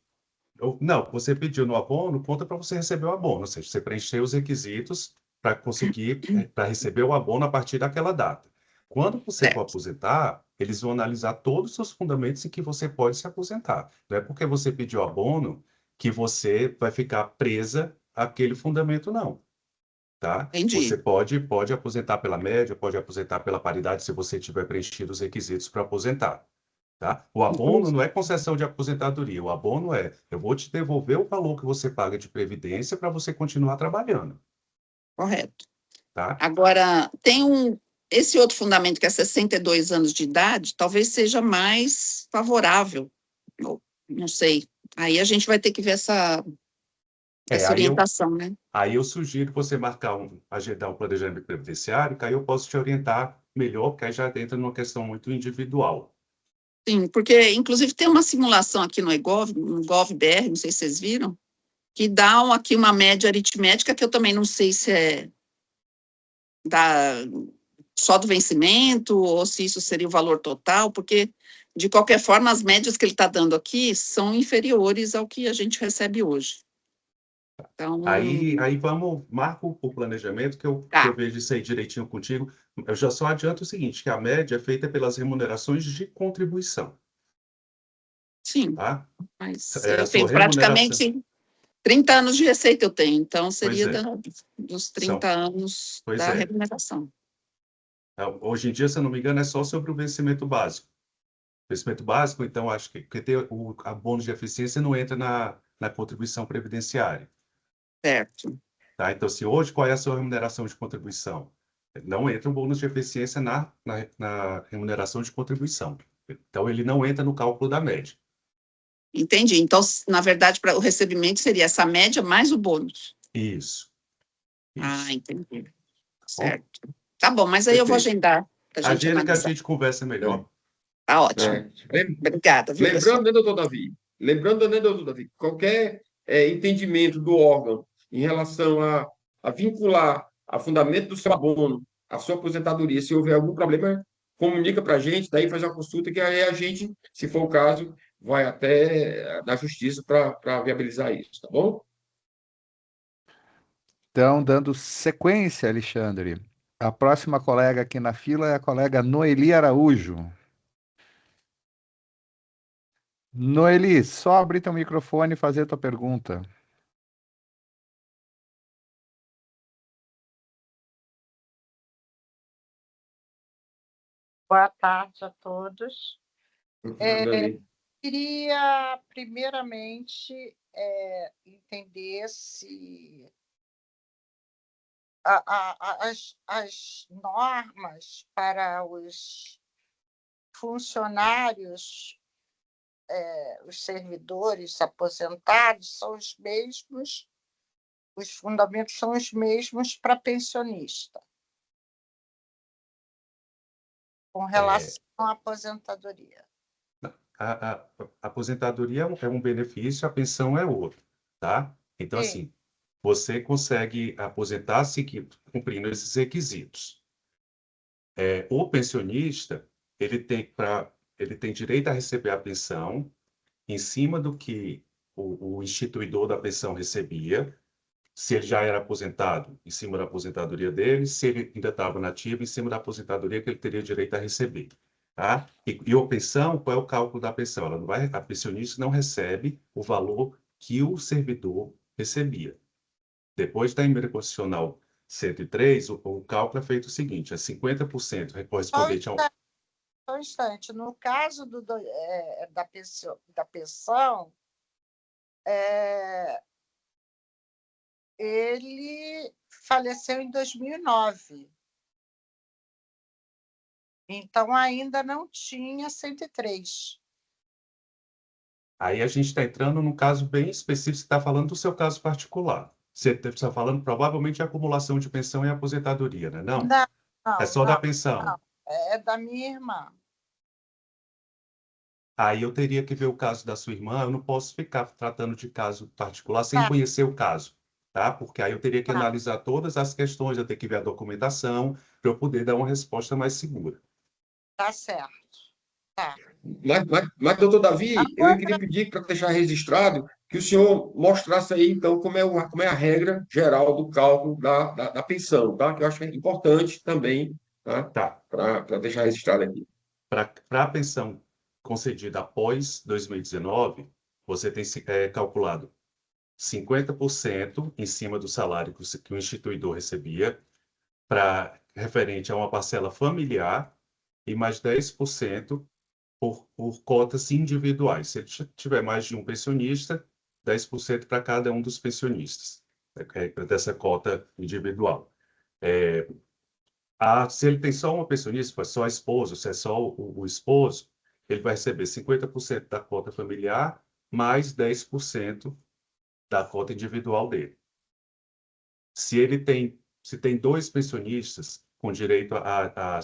Speaker 7: Não, você pediu no abono, conta para você receber o abono, ou seja, você preencheu os requisitos para conseguir, para receber o abono a partir daquela data. Quando você for aposentar, eles vão analisar todos os seus fundamentos em que você pode se aposentar. Não é porque você pediu abono que você vai ficar presa àquele fundamento, não. Tá?
Speaker 11: Entendi.
Speaker 7: Você pode aposentar pela média, pode aposentar pela paridade se você tiver preenchido os requisitos para aposentar. Tá? O abono não é concessão de aposentadoria, o abono eu vou te devolver o valor que você paga de previdência para você continuar trabalhando.
Speaker 11: Correto.
Speaker 7: Tá?
Speaker 11: Agora, esse outro fundamento que é 62 anos de idade, talvez seja mais favorável, não sei. Aí a gente vai ter que ver essa orientação, né?
Speaker 7: Aí eu sugiro você agendar um planejamento previdenciário, que aí eu posso te orientar melhor, porque aí já entra numa questão muito individual.
Speaker 11: Sim, porque, inclusive, tem uma simulação aqui no GovBR, não sei se vocês viram, que dá aqui uma média aritmética, que eu também não sei se é só do vencimento, ou se isso seria o valor total, porque, de qualquer forma, as médias que ele está dando aqui são inferiores ao que a gente recebe hoje. Então,
Speaker 7: Aí vamos, marca o planejamento, que eu
Speaker 11: tá.
Speaker 7: vejo isso aí direitinho contigo. Eu já só adianto o seguinte, que a média é feita pelas remunerações de contribuição,
Speaker 11: Sim,
Speaker 7: tá?
Speaker 11: mas
Speaker 7: É a
Speaker 11: eu
Speaker 7: sua
Speaker 11: tenho
Speaker 7: remuneração.
Speaker 11: praticamente 30 anos de receita eu tenho, então
Speaker 7: Pois
Speaker 11: seria
Speaker 7: é.
Speaker 11: dos
Speaker 7: São,
Speaker 11: 30 anos
Speaker 7: pois
Speaker 11: da
Speaker 7: é.
Speaker 11: remuneração.
Speaker 7: Hoje em dia, se eu não me engano, é só sobre o vencimento básico. Vencimento básico, então, acho que ter a bônus de eficiência não entra na contribuição previdenciária.
Speaker 11: Certo.
Speaker 7: Tá? Então, se hoje, qual é a sua remuneração de contribuição? Não entra o bônus de eficiência na remuneração de contribuição. Então, ele não entra no cálculo da média.
Speaker 11: Entendi. Então, na verdade, para o recebimento seria essa média mais o bônus.
Speaker 7: Isso.
Speaker 11: Ah,
Speaker 7: Isso.
Speaker 11: entendi.
Speaker 7: Bom,
Speaker 11: Certo. Tá bom, mas aí eu vou
Speaker 6: Perfeito.
Speaker 11: agendar para a gente
Speaker 7: agenda que a
Speaker 11: analisar.
Speaker 7: gente conversa melhor.
Speaker 11: Tá ótimo. Obrigada, viu, pessoal?
Speaker 6: Lembrando, né, doutor Davi, qualquer entendimento do órgão em relação a vincular a fundamento do seu abono, a sua aposentadoria, se houver algum problema, comunica para a gente, daí faz uma consulta, que aí a gente, se for o caso, vai até na justiça para viabilizar isso, tá bom?
Speaker 2: Então, dando sequência, Alexandre, a próxima colega aqui na fila é a colega Noeli Araújo. Noeli, só abrir teu microfone e fazer tua pergunta.
Speaker 12: Boa tarde a todos.
Speaker 6: Dani.
Speaker 12: Queria, primeiramente, entender se as normas para os funcionários, os servidores aposentados, são os mesmos, os fundamentos são os mesmos para pensionista, com relação à aposentadoria.
Speaker 7: A aposentadoria é um benefício, a pensão é outro, tá? Então,
Speaker 12: Sim.
Speaker 7: assim, você consegue aposentar-se cumprindo esses requisitos. O pensionista, ele tem direito a receber a pensão em cima do que o instituidor da pensão recebia, se ele já era aposentado, em cima da aposentadoria dele, se ele ainda estava nativo, em cima da aposentadoria que ele teria direito a receber. Tá? E a pensão, qual é o cálculo da pensão? A pensionista não recebe o valor que o servidor recebia. Depois da emenda constitucional 103, o cálculo é feito o seguinte, é 50% correspondente ao...
Speaker 12: Só um instante. No caso da pensão, ele faleceu em 2009. Então, ainda não tinha 103.
Speaker 7: Aí a gente está entrando num caso bem específico, você está falando do seu caso particular. Você está falando provavelmente de acumulação de pensão e aposentadoria, né? Não?
Speaker 12: Não,
Speaker 7: É só da pensão.
Speaker 12: não. É da minha irmã.
Speaker 7: Aí eu teria que ver o caso da sua irmã, eu não posso ficar tratando de caso particular sem conhecer o caso, tá? Porque aí eu teria que analisar todas as questões, eu teria que ver a documentação para eu poder dar uma resposta mais segura.
Speaker 12: Tá certo. Tá.
Speaker 6: Mas, doutor Davi, eu queria pedir para deixar registrado que o senhor mostrasse aí, então, como é a regra geral do cálculo da pensão, tá? Que eu acho importante também, tá? Para deixar registrado aqui.
Speaker 7: Para a pensão concedida após 2019, você tem calculado 50% em cima do salário que o instituidor recebia, referente a uma parcela familiar, e mais 10% por cotas individuais. Se ele tiver mais de um pensionista, 10% para cada um dos pensionistas, dessa cota individual. Se ele tem só uma pensionista, se é só a esposa, se é só o esposo, ele vai receber 50% da cota familiar, mais 10% da cota individual dele. Se tem dois pensionistas com direito a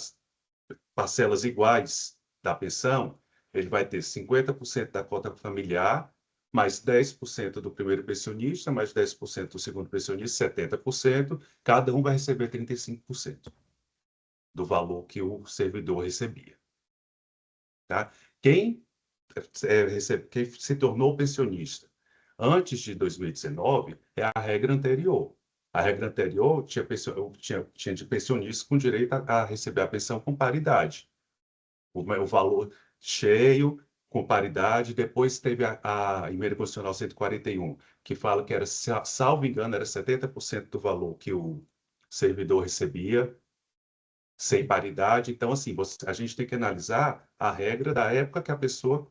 Speaker 7: parcelas iguais da pensão, ele vai ter 50% da cota familiar, mais 10% do primeiro pensionista, mais 10% do segundo pensionista, 70%, cada um vai receber 35% do valor que o servidor recebia. Tá? Quem se tornou pensionista Antes de 2019, é a regra anterior. A regra anterior tinha de pensionistas com direito a receber a pensão com paridade. O valor cheio, com paridade. Depois teve a Emenda Constitucional 141, que fala que era, salvo engano, era 70% do valor que o servidor recebia, sem paridade. Então, assim, a gente tem que analisar a regra da época que a pessoa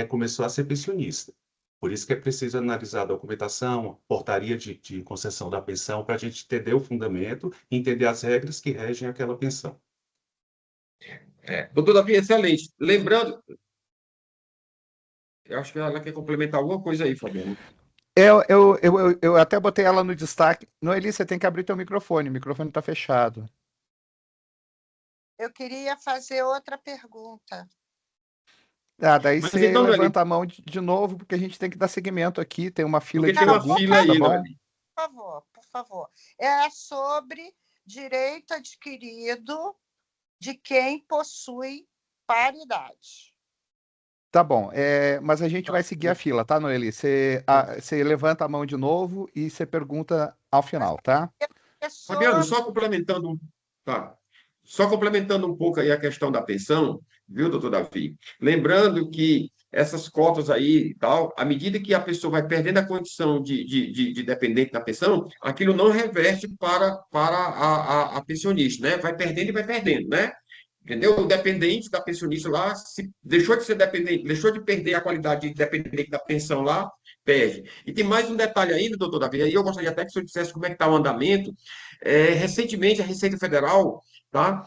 Speaker 7: começou a ser pensionista. Por isso que é preciso analisar a documentação, portaria de concessão da pensão, para a gente entender o fundamento e entender as regras que regem aquela pensão.
Speaker 6: Doutor Davi, excelente. Lembrando, eu acho que ela quer complementar alguma coisa aí, Fabiano.
Speaker 2: Eu até botei ela no destaque. Noeli, você tem que abrir teu microfone. O microfone está fechado.
Speaker 12: Eu queria fazer outra pergunta.
Speaker 2: Daí
Speaker 6: Mas
Speaker 2: você
Speaker 6: então, Noeli,
Speaker 2: levanta a mão de novo, porque a gente tem que dar seguimento aqui. Tem uma fila
Speaker 6: porque
Speaker 2: de
Speaker 6: tem uma
Speaker 2: perguntas,
Speaker 6: fila
Speaker 2: tá
Speaker 6: aí,
Speaker 2: bom?
Speaker 6: Noeli.
Speaker 12: Por favor. É sobre direito adquirido de quem possui paridade.
Speaker 2: Tá bom, mas a gente vai seguir a fila, tá, Noeli? Você levanta a mão de novo e você pergunta ao final, tá?
Speaker 6: Fabiano, só complementando, tá? Só complementando um pouco aí a questão da pensão, viu, doutor Davi? Lembrando que essas cotas aí e tal, à medida que a pessoa vai perdendo a condição de dependente da pensão, aquilo não reverte para a pensionista, né? Vai perdendo, né? Entendeu? O dependente da pensionista lá, se deixou de ser dependente, deixou de perder a qualidade de dependente da pensão lá, perde. E tem mais um detalhe ainda, doutor Davi, aí eu gostaria até que o senhor dissesse como é que está o andamento. Recentemente, a Receita Federal, tá,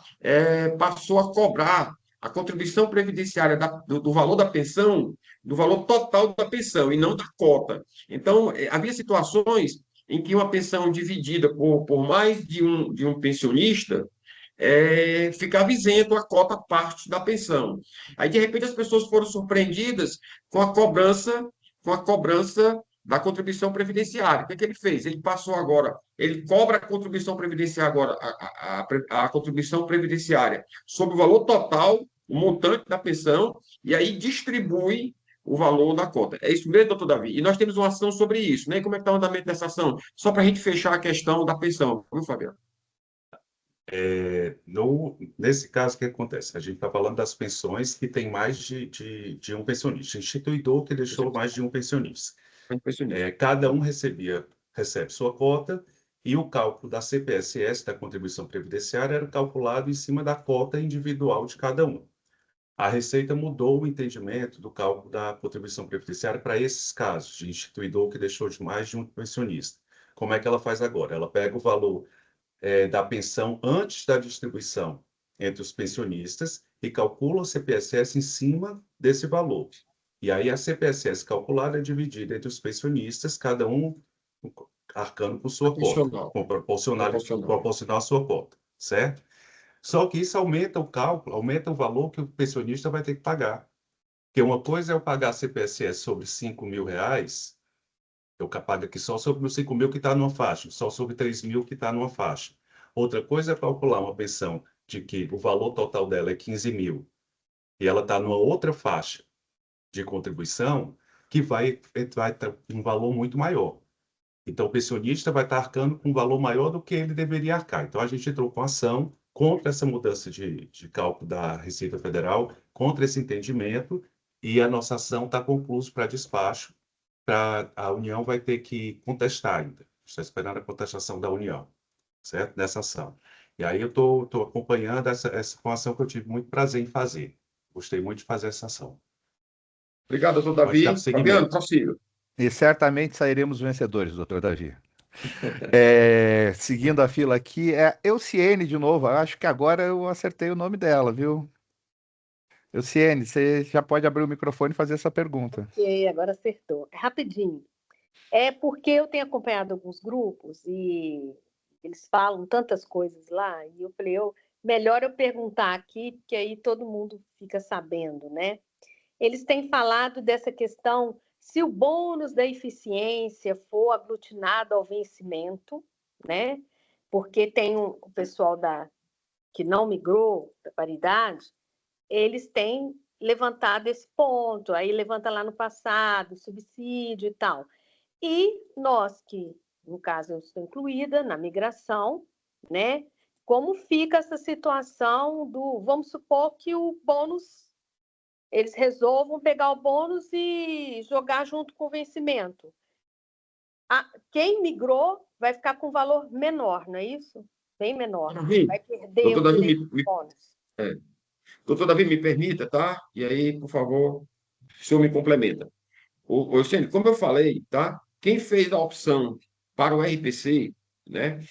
Speaker 6: passou a cobrar a contribuição previdenciária do valor da pensão, do valor total da pensão, e não da cota. Então, havia situações em que uma pensão dividida por mais de um pensionista, ficava isento a cota parte da pensão. Aí, de repente, as pessoas foram surpreendidas com a cobrança da contribuição previdenciária. O que ele fez? Ele passou agora, ele cobra a contribuição previdenciária agora, a contribuição previdenciária sobre o valor total, o montante da pensão, e aí distribui o valor da cota. É isso mesmo, doutor Davi? E nós temos uma ação sobre isso, né? Como é que está o andamento dessa ação? Só para a gente fechar a questão da pensão, viu, Fabiano?
Speaker 7: Nesse caso, o que acontece? A gente está falando das pensões que tem mais de um pensionista. Instituidor que deixou mais de um pensionista. Cada um recebe sua cota, e o cálculo da CPSS, da contribuição previdenciária, era calculado em cima da cota individual de cada um. A Receita mudou o entendimento do cálculo da contribuição previdenciária para esses casos, de instituidor que deixou de mais de um pensionista. Como é que ela faz agora? Ela pega o valor da pensão antes da distribuição entre os pensionistas e calcula o CPSS em cima desse valor. E aí a CPSS calculada é dividida entre os pensionistas, cada um arcando com sua cota, proporcional à sua cota, certo? Só que isso aumenta o cálculo, aumenta o valor que o pensionista vai ter que pagar. Porque uma coisa é eu pagar CPSS sobre R$5.000, eu pago aqui só sobre os 5.000 que está numa faixa, só sobre 3.000 que está numa faixa. Outra coisa é calcular uma pensão de que o valor total dela é 15.000 e ela está numa outra faixa de contribuição que vai ter um valor muito maior. Então, o pensionista vai estar arcando com um valor maior do que ele deveria arcar. Então, a gente entrou com ação contra essa mudança de cálculo da Receita Federal, contra esse entendimento, e a nossa ação está conclusa para despacho. A União vai ter que contestar ainda. Está esperando a contestação da União, certo? Nessa ação. E aí eu estou acompanhando essa uma ação que eu tive muito prazer em fazer. Gostei muito de fazer essa ação.
Speaker 6: Obrigado, doutor Davi. Fabiano, prossiga.
Speaker 2: E certamente sairemos vencedores, doutor Davi. Seguindo a fila aqui, é Euciene de novo. Eu acho que agora eu acertei o nome dela, viu? Euciene, você já pode abrir o microfone e fazer essa pergunta.
Speaker 8: Ok, agora acertou. Rapidinho. É porque eu tenho acompanhado alguns grupos e eles falam tantas coisas lá, e eu falei, melhor eu perguntar aqui, porque aí todo mundo fica sabendo, né? Eles têm falado dessa questão, se o bônus da eficiência for aglutinado ao vencimento, né? Porque tem o pessoal que não migrou da paridade, eles têm levantado esse ponto, aí levanta lá no passado, subsídio e tal. E nós que, no caso, eu estou incluída na migração, né? Como fica essa situação do... Vamos supor que o bônus, eles resolvam pegar o bônus e jogar junto com o vencimento. Quem migrou vai ficar com valor menor, não é isso? Bem menor.
Speaker 6: Davi,
Speaker 8: Vai perder
Speaker 6: doutor
Speaker 8: o
Speaker 6: Davi,
Speaker 8: direito do bônus.
Speaker 6: doutor Davi, me permita, tá? E aí, por favor, o senhor me complementa. Eugênio, como eu falei, tá? Quem fez a opção para o RPC, né,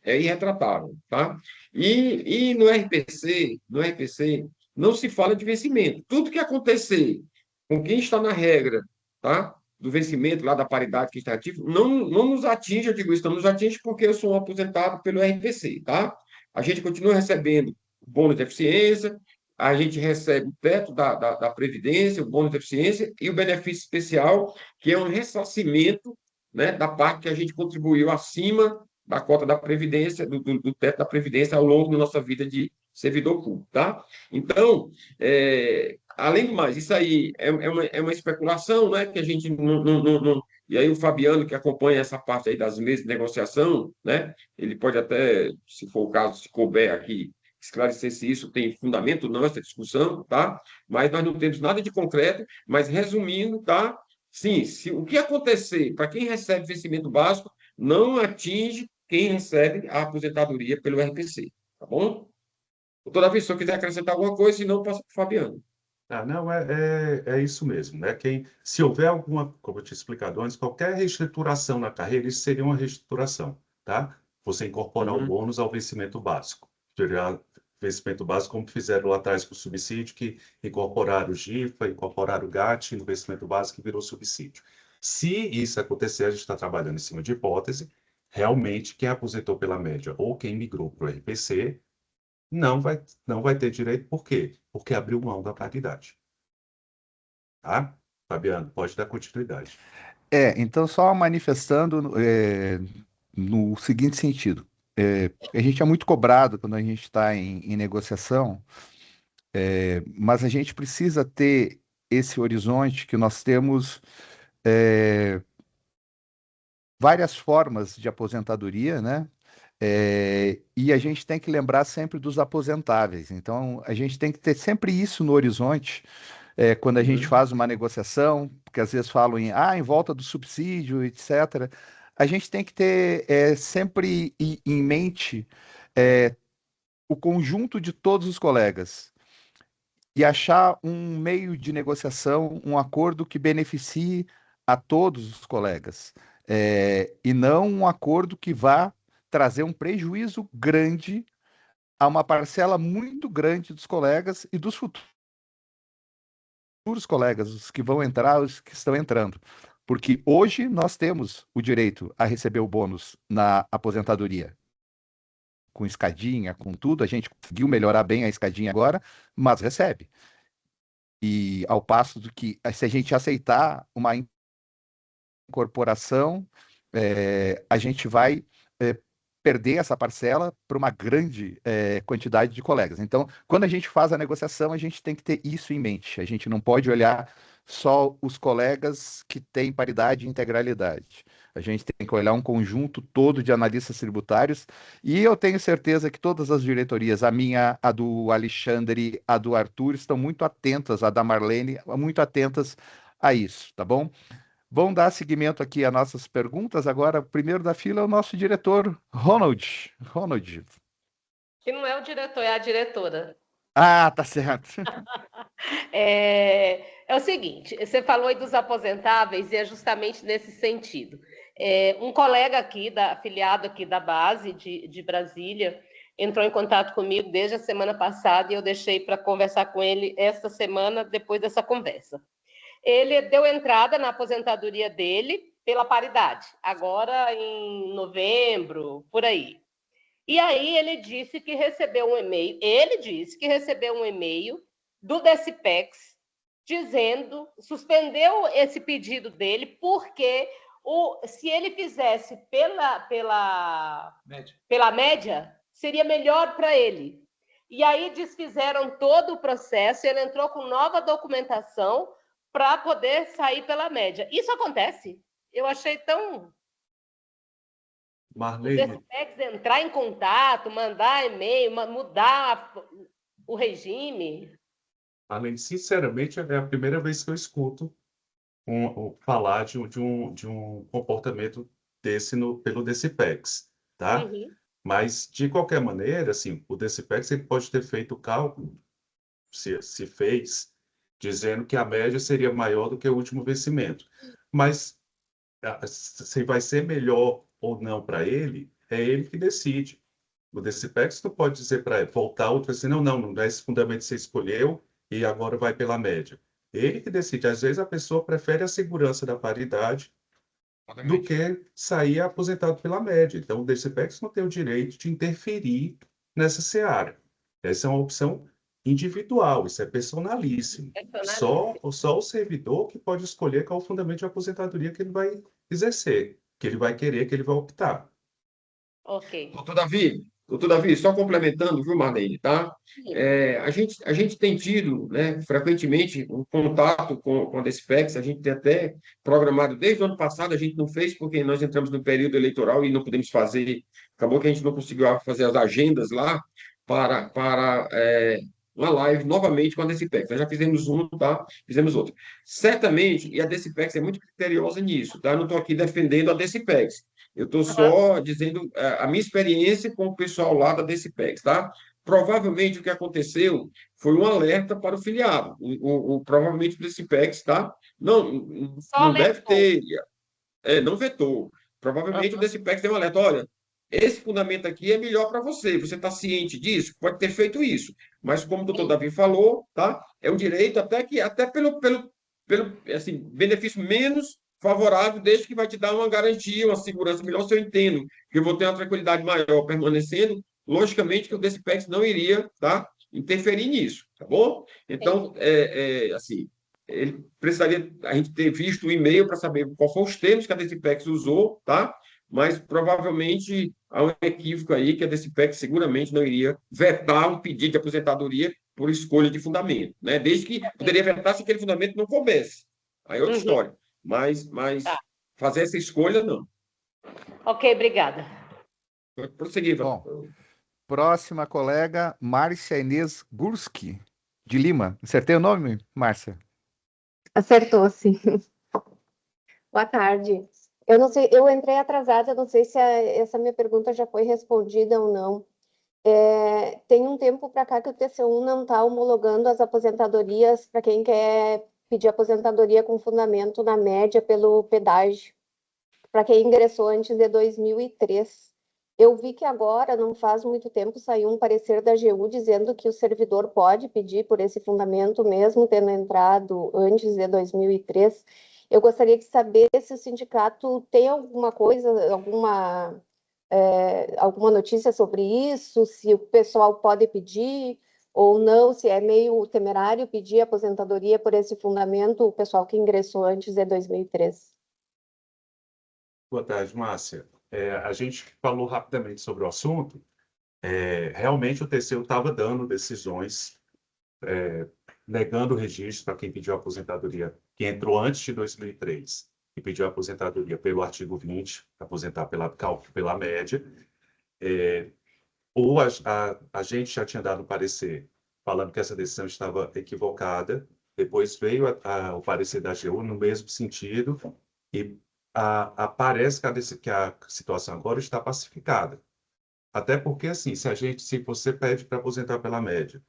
Speaker 6: é irretratável, tá? E no RPC, não se fala de vencimento. Tudo que acontecer com quem está na regra, tá? Do vencimento lá da paridade que está ativo, não nos atinge, eu digo isso, não nos atinge porque eu sou um aposentado pelo RPC, tá? A gente continua recebendo bônus de eficiência, a gente recebe o teto da Previdência, o bônus de eficiência e o benefício especial, que é um ressarcimento, né, da parte que a gente contribuiu acima da cota da Previdência, do teto da Previdência ao longo da nossa vida de servidor público, tá? Então, além do mais, isso aí é uma especulação, né, que a gente não. E aí o Fabiano, que acompanha essa parte aí das mesas de negociação, né, ele pode até, se for o caso, se couber aqui, esclarecer se isso tem fundamento ou não, essa discussão, tá? Mas nós não temos nada de concreto, mas resumindo, tá? Sim, se o que acontecer para quem recebe vencimento básico não atinge quem recebe a aposentadoria pelo RPC, tá bom? Doutor Davi, se eu quiser acrescentar alguma coisa, senão passa para o Fabiano.
Speaker 7: Não, é isso mesmo, né? Se houver alguma, como eu tinha explicado antes, qualquer reestruturação na carreira, isso seria uma reestruturação, tá? Você incorporar o bônus ao vencimento básico. Tirar vencimento básico, como fizeram lá atrás com o subsídio, que incorporaram o GIFA, incorporaram o GAT no vencimento básico e virou subsídio. Se isso acontecer, a gente está trabalhando em cima de hipótese, realmente quem aposentou pela média ou quem migrou para o RPC não vai ter direito, por quê? Porque abriu mão da paridade. Tá? Fabiano, pode dar continuidade.
Speaker 2: Então só manifestando no seguinte sentido. A gente é muito cobrado quando a gente está em negociação, mas a gente precisa ter esse horizonte que nós temos várias formas de aposentadoria, né? E a gente tem que lembrar sempre dos aposentáveis. Então, a gente tem que ter sempre isso no horizonte quando a gente faz uma negociação, porque às vezes falam em volta do subsídio, etc. A gente tem que ter sempre em mente o conjunto de todos os colegas e achar um meio de negociação, um acordo que beneficie a todos os colegas, e não um acordo que vá trazer um prejuízo grande a uma parcela muito grande dos colegas e dos futuros colegas, os que vão entrar, os que estão entrando. Porque hoje nós temos o direito a receber o bônus na aposentadoria. Com escadinha, com tudo, a gente conseguiu melhorar bem a escadinha agora, mas recebe. E ao passo do que, se a gente aceitar uma incorporação, a gente vai perder essa parcela para uma grande quantidade de colegas. Então, quando a gente faz a negociação, a gente tem que ter isso em mente. A gente não pode olhar só os colegas que têm paridade e integralidade. A gente tem que olhar um conjunto todo de analistas tributários, e eu tenho certeza que todas as diretorias, a minha, a do Alexandre, a do Arthur, estão muito atentas, a da Marlene, muito atentas a isso, tá bom? Vamos dar seguimento aqui às nossas perguntas. Agora, o primeiro da fila é o nosso diretor, Ronald. Ronald.
Speaker 3: Que não é o diretor, é a diretora.
Speaker 2: Ah, tá certo.
Speaker 3: É o seguinte, você falou aí dos aposentáveis e é justamente nesse sentido. Um colega aqui, afiliado aqui da base de Brasília, entrou em contato comigo desde a semana passada e eu deixei para conversar com ele esta semana, depois dessa conversa. Ele deu entrada na aposentadoria dele pela paridade, agora em novembro, por aí. E aí ele disse que recebeu um e-mail, do Despex dizendo, suspendeu esse pedido dele, porque se ele fizesse pela média, seria melhor para ele. E aí desfizeram todo o processo, ele entrou com nova documentação para poder sair pela média. Isso acontece? Eu achei tão... O
Speaker 7: Marlene,
Speaker 3: Despex entrar em contato, mandar e-mail, mudar o regime.
Speaker 7: Marlene, sinceramente, é a primeira vez que eu escuto falar de um comportamento desse pelo Decipex, tá?
Speaker 3: Uhum.
Speaker 7: Mas, de qualquer maneira, assim, o Decipex ele pode ter feito o cálculo, se fez, dizendo que a média seria maior do que o último vencimento. Mas se vai ser melhor ou não para ele, é ele que decide. O Decipex não pode dizer para ele voltar outro assim, não é esse fundamento que você escolheu e agora vai pela média. Ele que decide. Às vezes a pessoa prefere a segurança da paridade do que sair aposentado pela média. Então, o Decipex não tem o direito de interferir nessa seara. Essa é uma opção individual, isso é personalíssimo. Só o servidor que pode escolher qual o fundamento de aposentadoria que ele vai exercer, que ele vai querer, que ele vai optar.
Speaker 3: Ok.
Speaker 6: Doutor Davi, só complementando, viu, Marlene, tá? A gente tem tido, né, frequentemente um contato com a Despex, a gente tem até programado desde o ano passado, a gente não fez porque nós entramos no período eleitoral e não podemos fazer, acabou que a gente não conseguiu fazer as agendas lá para uma live novamente com a Despex. Nós já fizemos um, tá? Fizemos outro. Certamente, e a Despex é muito criteriosa nisso, tá? Eu não estou aqui defendendo a Despex. Eu estou só dizendo a minha experiência com o pessoal lá da Decipex, tá? Provavelmente o que aconteceu foi um alerta para o filiado. Provavelmente o Decipex, tá? Não deve ter, não vetou. Provavelmente o Decipex tem um alerta. Olha, esse fundamento aqui é melhor para você. Você está ciente disso? Pode ter feito isso. Mas como o doutor Davi falou, tá? É um direito até pelo assim, benefício menos favorável, desde que vai te dar uma garantia, uma segurança melhor, se eu entendo que eu vou ter uma tranquilidade maior permanecendo, logicamente que o Despex não iria, tá, interferir nisso, tá bom? Então, assim, ele precisaria a gente ter visto o e-mail para saber qual foram os termos que a Despex usou, tá? Mas provavelmente há um equívoco aí que a Despex seguramente não iria vetar um pedido de aposentadoria por escolha de fundamento, né? Desde que poderia vetar se aquele fundamento não coubesse. Aí é outra história. Mas fazer essa escolha, não.
Speaker 3: Ok, obrigada.
Speaker 6: Pode prosseguir,
Speaker 2: Bom, próxima colega, Márcia Inês Gurski, de Lima. Acertei o nome, Márcia?
Speaker 13: Acertou, sim. Boa tarde. Eu não sei, eu entrei atrasada, não sei se essa minha pergunta já foi respondida ou não. Tem um tempo para cá que o TCU não está homologando as aposentadorias para quem quer pedir aposentadoria com fundamento na média pelo pedágio, para quem ingressou antes de 2003. Eu vi que agora, não faz muito tempo, saiu um parecer da AGU dizendo que o servidor pode pedir por esse fundamento, mesmo tendo entrado antes de 2003. Eu gostaria de saber se o sindicato tem alguma coisa, alguma notícia sobre isso, se o pessoal pode pedir ou não, se é meio temerário pedir aposentadoria por esse fundamento, o pessoal que ingressou antes de 2003.
Speaker 7: Boa tarde, Márcia. A gente falou rapidamente sobre o assunto. Realmente o TCU estava dando decisões negando o registro para quem pediu aposentadoria, que entrou antes de 2003 e pediu aposentadoria pelo artigo 20, aposentar cálculo pela média. Ou a gente já tinha dado parecer falando que essa decisão estava equivocada, depois veio o parecer da AGU no mesmo sentido e parece que a situação agora está pacificada. Até porque, assim, se você pede para aposentar pela média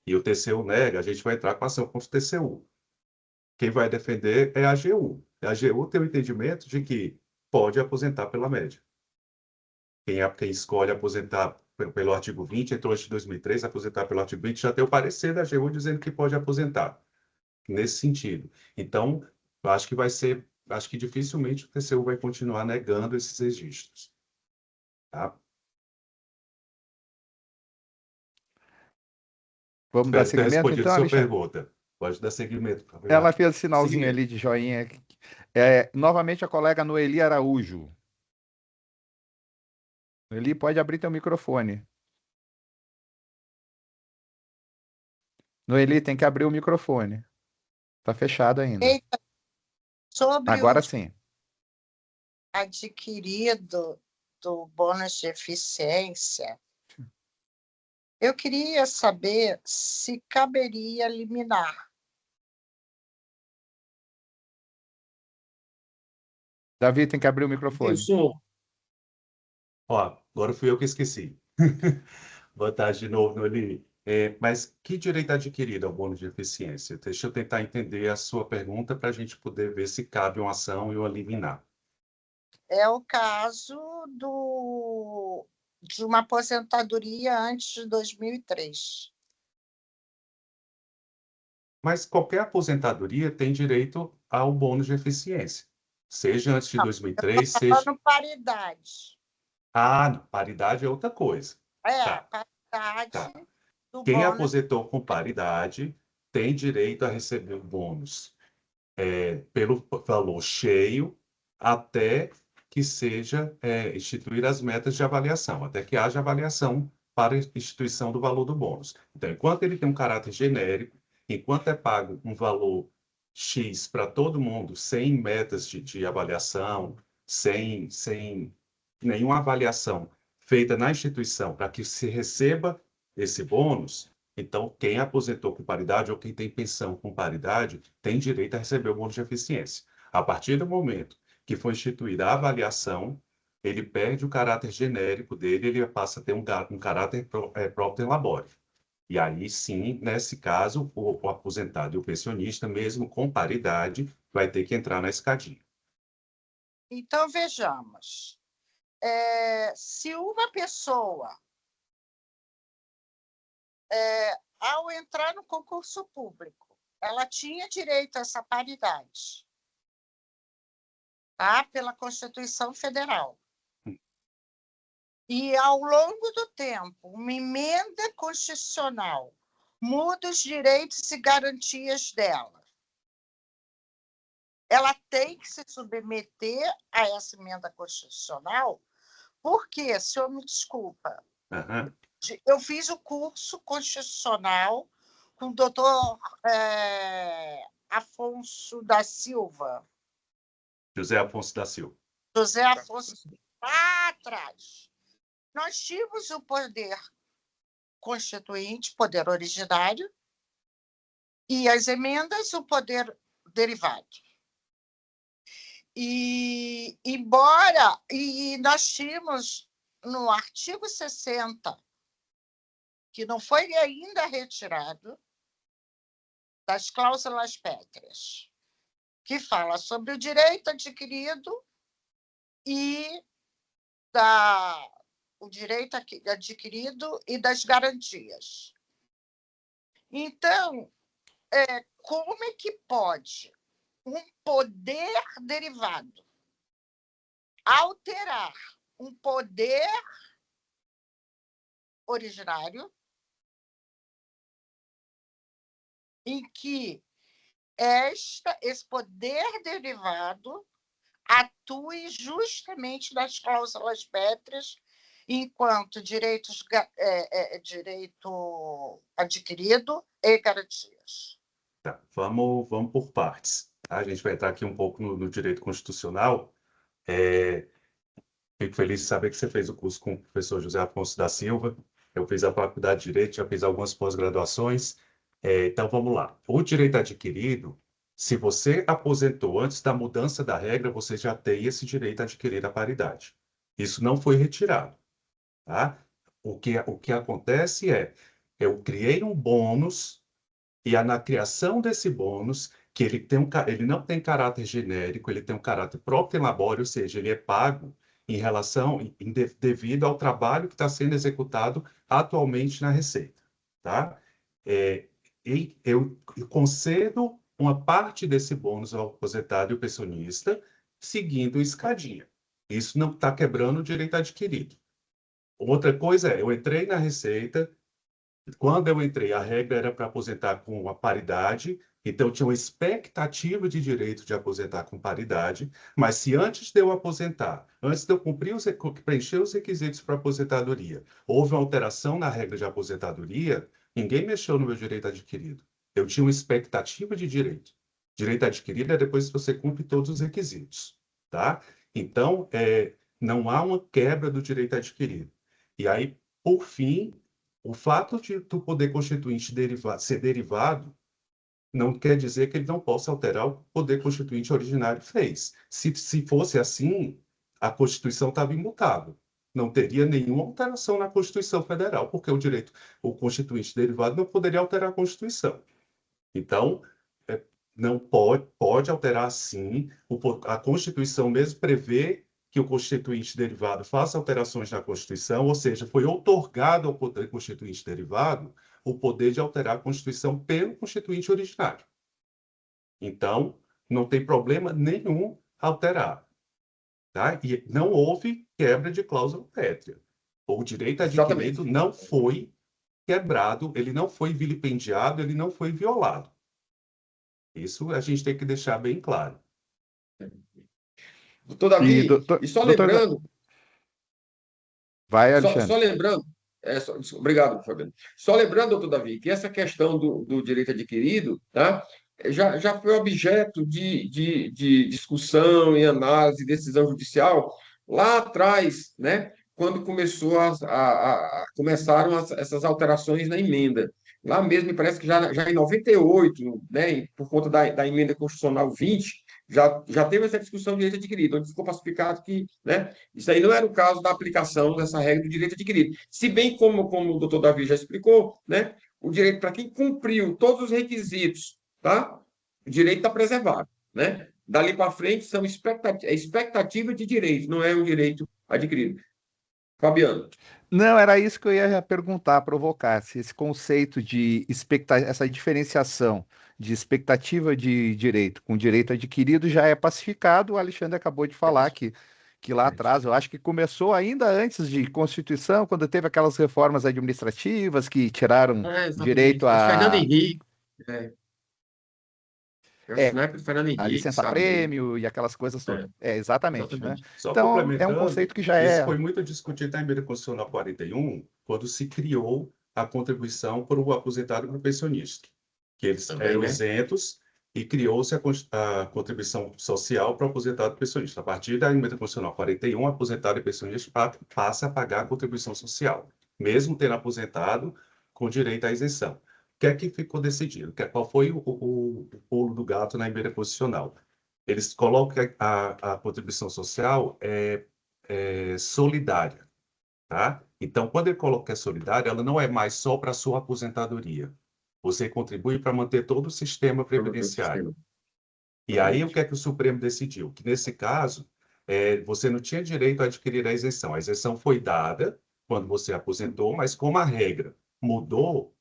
Speaker 7: e o TCU nega, a gente vai entrar com ação contra o TCU. Quem vai defender é a AGU. A AGU tem o entendimento de que pode aposentar pela média. Quem escolhe aposentar pelo artigo 20, entrou antes de 2003, aposentar pelo artigo 20, já tem o parecer da AGU dizendo que pode aposentar, nesse sentido. Então, eu acho que dificilmente o TCU vai continuar negando esses registros. Tá?
Speaker 2: Vamos dar
Speaker 7: Espero ter
Speaker 2: seguimento,
Speaker 7: respondido
Speaker 2: então,
Speaker 7: a sua
Speaker 2: Alexandre?
Speaker 7: pergunta. Pode dar seguimento.
Speaker 2: Ela fez sinalzinho
Speaker 6: Seguimento.
Speaker 2: ali de joinha. Novamente a colega Noeli Araújo. Noeli, pode abrir teu microfone. Noeli, tem que abrir o microfone. Está fechado ainda.
Speaker 12: Eita, sobre
Speaker 2: Agora
Speaker 12: o
Speaker 2: sim.
Speaker 12: adquirido do bônus de eficiência, eu queria saber se caberia liminar.
Speaker 2: Davi, tem que abrir o microfone.
Speaker 7: Ó, agora fui eu que esqueci. Boa tarde de novo, Noeli. Mas que direito adquirido ao bônus de eficiência? Deixa eu tentar entender a sua pergunta para a gente poder ver se cabe uma ação e uma liminar.
Speaker 12: É o caso de uma aposentadoria antes de 2003.
Speaker 7: Mas qualquer aposentadoria tem direito ao bônus de eficiência. Seja antes de 2003, seja...
Speaker 12: Falando paridade.
Speaker 7: Ah, paridade é outra coisa. Tá.
Speaker 12: Paridade
Speaker 7: Tá.
Speaker 12: do
Speaker 7: Quem
Speaker 12: bônus.
Speaker 7: aposentou com paridade tem direito a receber o bônus pelo valor cheio até que seja instituir as metas de avaliação, até que haja avaliação para a instituição do valor do bônus. Então, enquanto ele tem um caráter genérico, enquanto é pago um valor X para todo mundo, sem metas de avaliação, sem nenhuma avaliação feita na instituição para que se receba esse bônus, então quem aposentou com paridade ou quem tem pensão com paridade tem direito a receber o bônus de eficiência. A partir do momento que foi instituída a avaliação, ele perde o caráter genérico dele, ele passa a ter um caráter propter labore. E aí sim, nesse caso, o aposentado e o pensionista, mesmo com paridade, vai ter que entrar na escadinha.
Speaker 12: Então, vejamos. Se uma pessoa, ao entrar no concurso público, ela tinha direito a essa paridade, tá? Pela Constituição Federal. E, ao longo do tempo, uma emenda constitucional muda os direitos e garantias dela. Ela tem que se submeter a essa emenda constitucional, porque, o senhor me desculpa, eu fiz o curso constitucional com o doutor Afonso da Silva.
Speaker 7: José Afonso da Silva.
Speaker 12: José Afonso, lá atrás. Nós tínhamos o poder constituinte, poder originário, e as emendas, o poder derivado. E nós tínhamos, no artigo 60, que não foi ainda retirado, das cláusulas pétreas, que fala sobre o direito adquirido e o direito adquirido e das garantias. Então, como é que pode um poder derivado alterar um poder originário em que esse poder derivado atue justamente nas cláusulas pétreas enquanto direito adquirido e garantias?
Speaker 7: Tá, vamos por partes. Tá? A gente vai entrar aqui um pouco no direito constitucional. Fico feliz de saber que você fez o curso com o professor José Afonso da Silva. Eu fiz a faculdade de Direito, já fiz algumas pós-graduações. Então, vamos lá. O direito adquirido, se você aposentou antes da mudança da regra, você já tem esse direito adquirido à paridade. Isso não foi retirado. Tá? O que acontece eu criei um bônus e na criação desse bônus, que ele não tem caráter genérico, ele tem um caráter propter labore, ou seja, ele é pago devido ao trabalho que está sendo executado atualmente na Receita. Tá? E eu concedo uma parte desse bônus ao aposentado e ao pensionista, seguindo escadinha. Isso não está quebrando o direito adquirido. Outra coisa eu entrei na Receita, quando eu entrei, a regra era para aposentar com a paridade, então eu tinha uma expectativa de direito de aposentar com paridade, mas se antes de eu aposentar, antes de eu preencher os requisitos para aposentadoria, houve uma alteração na regra de aposentadoria, ninguém mexeu no meu direito adquirido. Eu tinha uma expectativa de direito. Direito adquirido é depois que você cumpre todos os requisitos, tá? Então, não há uma quebra do direito adquirido. E aí, por fim, o fato de o poder constituinte ser derivado não quer dizer que ele não possa alterar o que o poder constituinte originário fez. Se fosse assim, a Constituição estava imutável. Não teria nenhuma alteração na Constituição Federal, porque o constituinte derivado não poderia alterar a Constituição. Então, não pode alterar sim. A Constituição mesmo prevê que o constituinte derivado faça alterações na Constituição, ou seja, foi outorgado ao poder constituinte derivado o poder de alterar a Constituição pelo constituinte originário. Então, não tem problema nenhum alterar. Tá? E não houve quebra de cláusula pétrea. O direito adquirido não foi quebrado, ele não foi vilipendiado, ele não foi violado. Isso a gente tem que deixar bem claro.
Speaker 6: Doutor Davi, e só lembrando...
Speaker 2: Vai, Alexandre.
Speaker 6: Só lembrando... obrigado, Fabiano. Só lembrando, doutor Davi, que essa questão do direito adquirido, tá? Já foi objeto de discussão e análise, decisão judicial lá atrás, né? Quando começaram essas alterações na emenda. Lá mesmo, me parece que já em 98, né, por conta da emenda constitucional 20, já teve essa discussão de direito adquirido, onde ficou pacificado que, né, isso aí não era o caso da aplicação dessa regra do direito adquirido. Se bem como o doutor Davi já explicou, né, o direito para quem cumpriu todos os requisitos, tá? O direito está preservado, né? Dali para frente são expectativa de direito, não é um direito adquirido. Fabiano.
Speaker 2: Não, era isso que eu ia perguntar, provocar, se esse conceito de essa diferenciação de expectativa de direito com direito adquirido já é pacificado. O Alexandre acabou de falar que lá atrás, eu acho que começou ainda antes de Constituição, quando teve aquelas reformas administrativas que tiraram direito a...
Speaker 6: Fernando Henrique. Fernando Henrique,
Speaker 2: a licença-prêmio e aquelas coisas todas. Exatamente. Né?
Speaker 7: Só
Speaker 2: então, é um
Speaker 7: complementando,
Speaker 2: conceito que já
Speaker 7: isso foi muito discutido na emenda constitucional 41, quando se criou a contribuição para o aposentado e para o pensionista, que eles eram isentos e criou-se a contribuição social para o aposentado e pensionista. A partir da emenda constitucional 41, o aposentado e pensionista passa a pagar a contribuição social, mesmo tendo aposentado com direito à isenção. O que é que ficou decidido? Qual foi o pulo do gato na emenda constitucional? Eles colocam que a contribuição social é solidária, tá? Então, quando ele coloca que é solidária, ela não é mais só para a sua aposentadoria. Você contribui para manter todo o sistema previdenciário. E aí, o que é que o Supremo decidiu? Que, nesse caso, você não tinha direito a adquirir a isenção. A isenção foi dada quando você aposentou, mas como a regra mudou,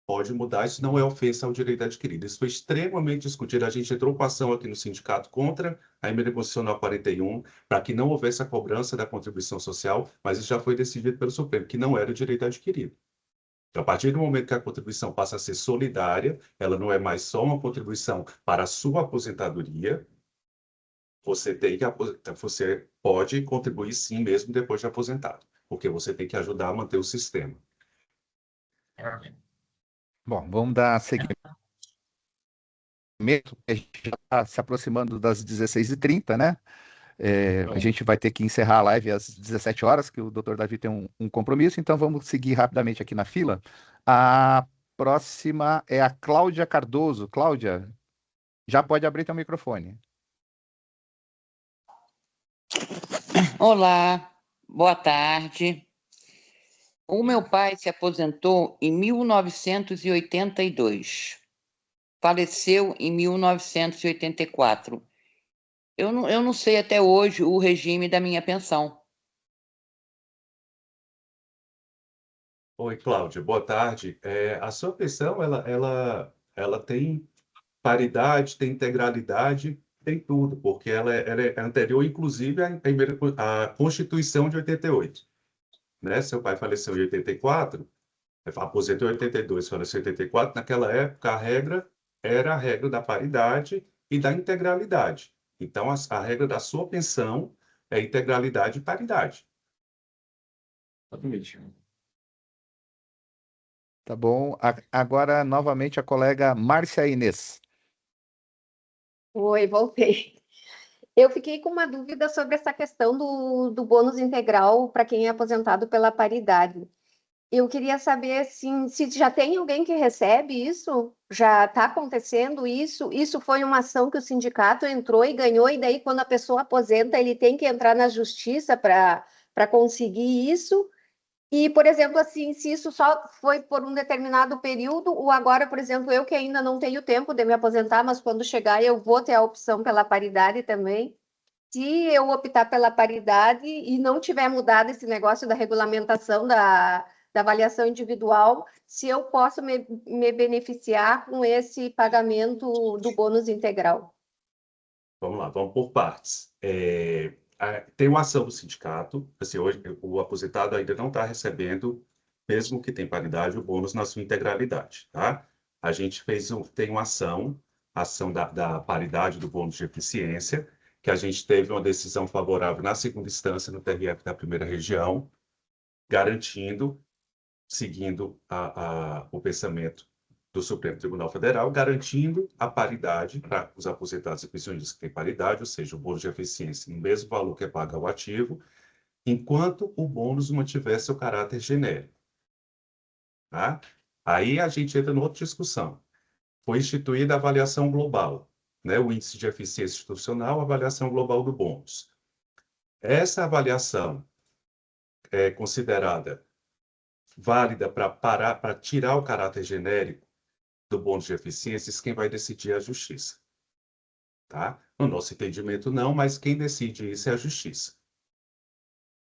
Speaker 7: pode mudar, isso não é ofensa ao direito adquirido. Isso foi extremamente discutido. A gente entrou com ação aqui no sindicato contra a emenda constitucional 41, para que não houvesse a cobrança da contribuição social, mas isso já foi decidido pelo Supremo, que não era o direito adquirido. Então, a partir do momento que a contribuição passa a ser solidária, ela não é mais só uma contribuição para a sua aposentadoria, você pode contribuir sim, mesmo depois de aposentado, porque você tem que ajudar a manter o sistema.
Speaker 2: Bom, vamos dar seguimento. A gente já está se aproximando das 16h30, né? A gente vai ter que encerrar a live às 17 horas, que o doutor Davi tem um compromisso, então vamos seguir rapidamente aqui na fila. A próxima é a Cláudia Cardoso. Cláudia, já pode abrir teu microfone.
Speaker 14: Olá, boa tarde. O meu pai se aposentou em 1982. Faleceu em 1984. Eu não sei até hoje o regime da minha pensão.
Speaker 7: Oi, Cláudia, boa tarde. A sua pensão, ela tem paridade, tem integralidade, tem tudo, porque ela é anterior, inclusive, à Constituição de 88. Né? Seu pai faleceu em 84, aposentou em 82, faleceu em 84. Naquela época, a regra era a regra da paridade e da integralidade. Então, a regra da sua pensão é integralidade e paridade.
Speaker 6: Exatamente.
Speaker 2: Tá bom. Agora, novamente, a colega Márcia Inês.
Speaker 13: Oi, voltei. Eu fiquei com uma dúvida sobre essa questão do bônus integral para quem é aposentado pela paridade. Eu queria saber assim, se já tem alguém que recebe isso? Já está acontecendo isso? Isso foi uma ação que o sindicato entrou e ganhou, e daí, quando a pessoa aposenta, ele tem que entrar na justiça para conseguir isso? E, por exemplo, assim, se isso só foi por um determinado período, ou agora, por exemplo, eu que ainda não tenho tempo de me aposentar, mas quando chegar eu vou ter a opção pela paridade também. Se eu optar pela paridade e não tiver mudado esse negócio da regulamentação da avaliação individual, se eu posso me beneficiar com esse pagamento do bônus integral.
Speaker 7: Vamos lá, vamos por partes. Tem uma ação do sindicato, assim, hoje o aposentado ainda não está recebendo, mesmo que tem paridade, o bônus na sua integralidade, tá? A gente tem uma ação da paridade do bônus de eficiência, que a gente teve uma decisão favorável na segunda instância no TRF da primeira região, garantindo, seguindo o pensamento do Supremo Tribunal Federal, garantindo a paridade para os aposentados e pensionistas que têm paridade, ou seja, o bônus de eficiência no mesmo valor que é pago ao ativo, enquanto o bônus mantiver seu caráter genérico. Tá? Aí a gente entra em outra discussão. Foi instituída a avaliação global, né? O índice de eficiência institucional, a avaliação global do bônus. Essa avaliação é considerada válida para tirar o caráter genérico do bônus de eficiência, quem vai decidir é a Justiça. Tá? No nosso entendimento, não, mas quem decide isso é a Justiça.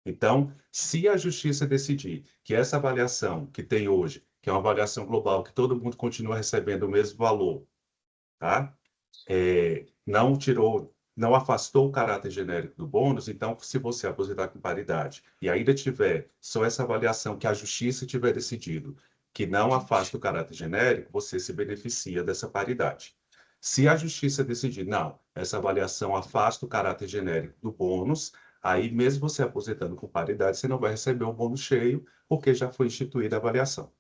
Speaker 7: Então, se a Justiça decidir que essa avaliação que tem hoje, que é uma avaliação global, que todo mundo continua recebendo o mesmo valor, tá? Não afastou o caráter genérico do bônus, então, se você aposentar com paridade e ainda tiver só essa avaliação que a Justiça tiver decidido que não afasta o caráter genérico, você se beneficia dessa paridade. Se a Justiça decidir, não, essa avaliação afasta o caráter genérico do bônus, aí mesmo você aposentando com paridade, você não vai receber o bônus cheio, porque já foi instituída a avaliação.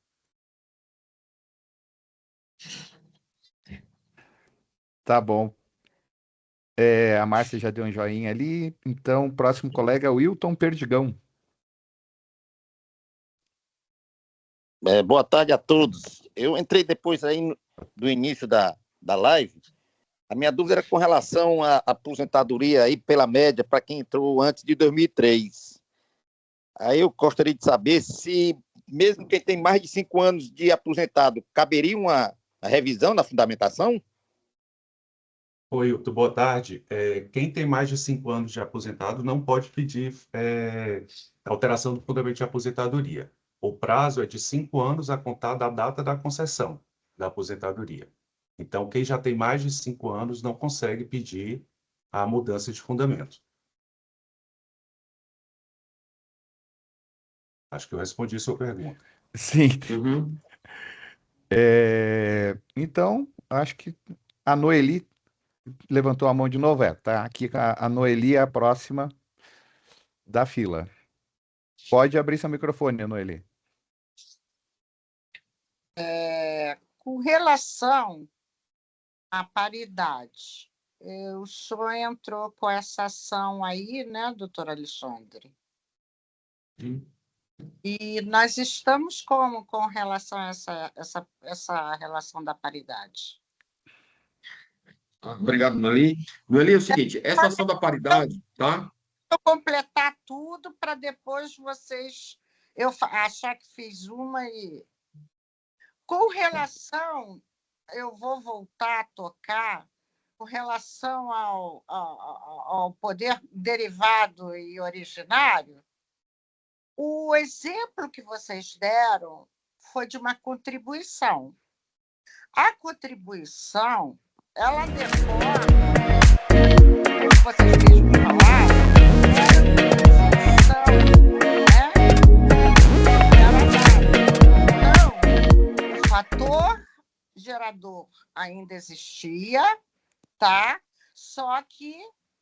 Speaker 2: Tá bom. A Márcia já deu um joinha ali, então o próximo colega é o Wilton Perdigão.
Speaker 15: Boa tarde a todos. Eu entrei depois aí do início da live. A minha dúvida era com relação à aposentadoria aí pela média para quem entrou antes de 2003. Aí eu gostaria de saber se, mesmo quem tem mais de 5 anos de aposentado, caberia uma revisão na fundamentação?
Speaker 7: Oi, Hilton, boa tarde. Quem tem mais de 5 anos de aposentado não pode pedir alteração do fundamento de aposentadoria. O prazo é de 5 anos a contar da data da concessão da aposentadoria. Então, quem já tem mais de 5 anos não consegue pedir a mudança de fundamento. Acho que eu respondi a sua pergunta.
Speaker 2: Sim.
Speaker 6: Uhum.
Speaker 2: Então, acho que a Noeli levantou a mão de novo. Tá aqui, a Noeli é a próxima da fila. Pode abrir seu microfone, Noeli.
Speaker 12: Com relação à paridade, o senhor entrou com essa ação aí, né, doutora Alexandre?
Speaker 6: Sim.
Speaker 12: E nós estamos como com relação a essa relação da paridade?
Speaker 6: Obrigado, Noeli. Noeli, é o seguinte, essa ação da paridade, tá?
Speaker 12: Eu completar tudo para depois eu achar que fiz uma e... Com relação, eu vou voltar a tocar, com relação ao poder derivado e originário, o exemplo que vocês deram foi de uma contribuição. A contribuição, ela demora, como vocês mesmos falaram, o fator gerador ainda existia, tá? Só que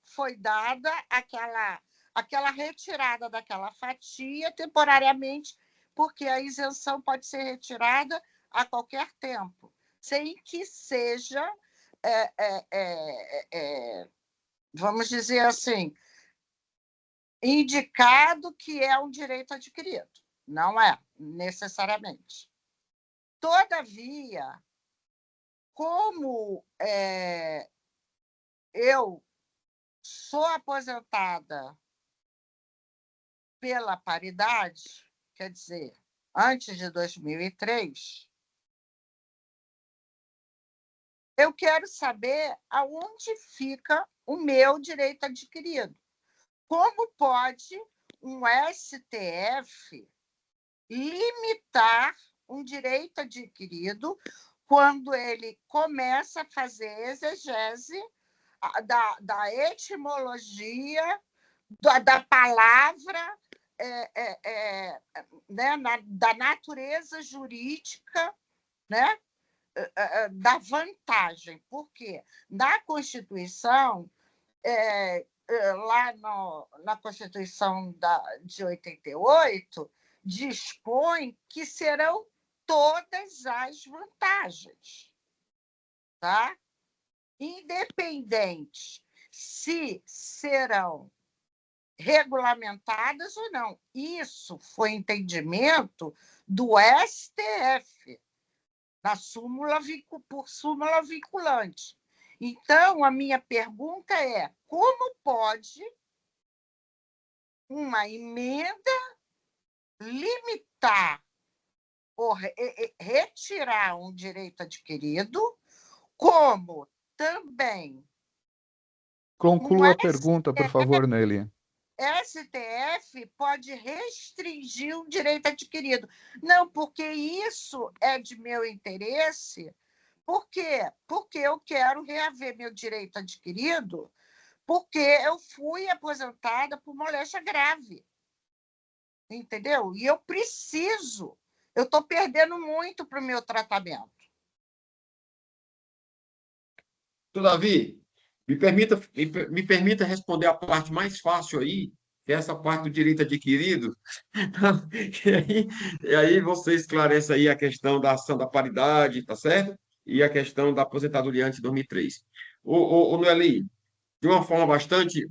Speaker 12: foi dada aquela retirada daquela fatia temporariamente, porque a isenção pode ser retirada a qualquer tempo, sem que seja vamos dizer assim, indicado que é um direito adquirido. Não é, necessariamente. Todavia, como eu sou aposentada pela paridade, quer dizer, antes de 2003, eu quero saber aonde fica o meu direito adquirido. Como pode um STF limitar um direito adquirido quando ele começa a fazer exegese da etimologia, da palavra, né, da natureza jurídica, né, da vantagem. Por quê? Na Constituição, lá na Constituição de 88, dispõe que serão todas as vantagens, tá? Independente se serão regulamentadas ou não. Isso foi entendimento do STF, por súmula vinculante. Então, a minha pergunta é: como pode uma emenda limitar ou retirar um direito adquirido, como também...
Speaker 2: Conclua a pergunta, por favor, Nelly.
Speaker 12: STF pode restringir um direito adquirido. Não, porque isso é de meu interesse. Por quê? Porque eu quero reaver meu direito adquirido, porque eu fui aposentada por moléstia grave. Entendeu? E eu preciso. Eu estou perdendo muito para o meu tratamento.
Speaker 6: Davi, me permita responder a parte mais fácil aí, que é essa parte do direito adquirido. E aí você esclarece aí a questão da ação da paridade, tá certo? E a questão da aposentadoria antes de 2003. Noeli, de uma forma bastante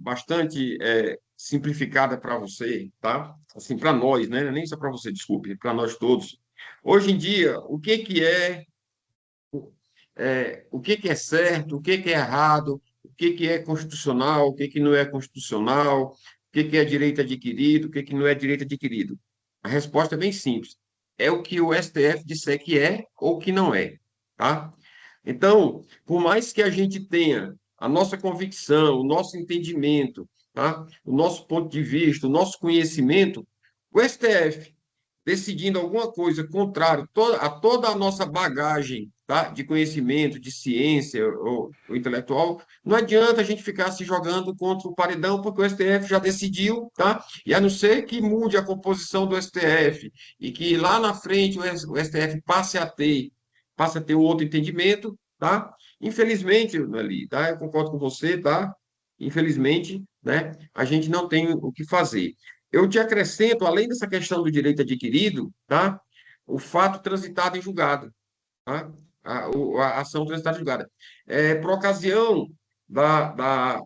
Speaker 6: simplificada para você, tá? Assim, para nós, né? Nem só para você, desculpe, para nós todos. Hoje em dia, o que é certo, o que é errado, o que é constitucional, o que não é constitucional, o que é direito adquirido, o que não é direito adquirido? A resposta é bem simples. É o que o STF disser que é ou que não é, tá? Então, por mais que a gente tenha a nossa convicção, o nosso entendimento, tá? O nosso ponto de vista, o nosso conhecimento, o STF decidindo alguma coisa contrária a toda a nossa bagagem, tá? De conhecimento, de ciência ou intelectual, não adianta a gente ficar se jogando contra o paredão, porque o STF já decidiu, tá? E a não ser que mude a composição do STF e que lá na frente o STF passe a ter um outro entendimento, tá? Infelizmente, ali, tá? Eu concordo com você, tá? Infelizmente, né? A gente não tem o que fazer. Eu te acrescento, além dessa questão do direito adquirido, tá? O fato transitado em julgado, tá? A ação transitada em julgado. Por ocasião da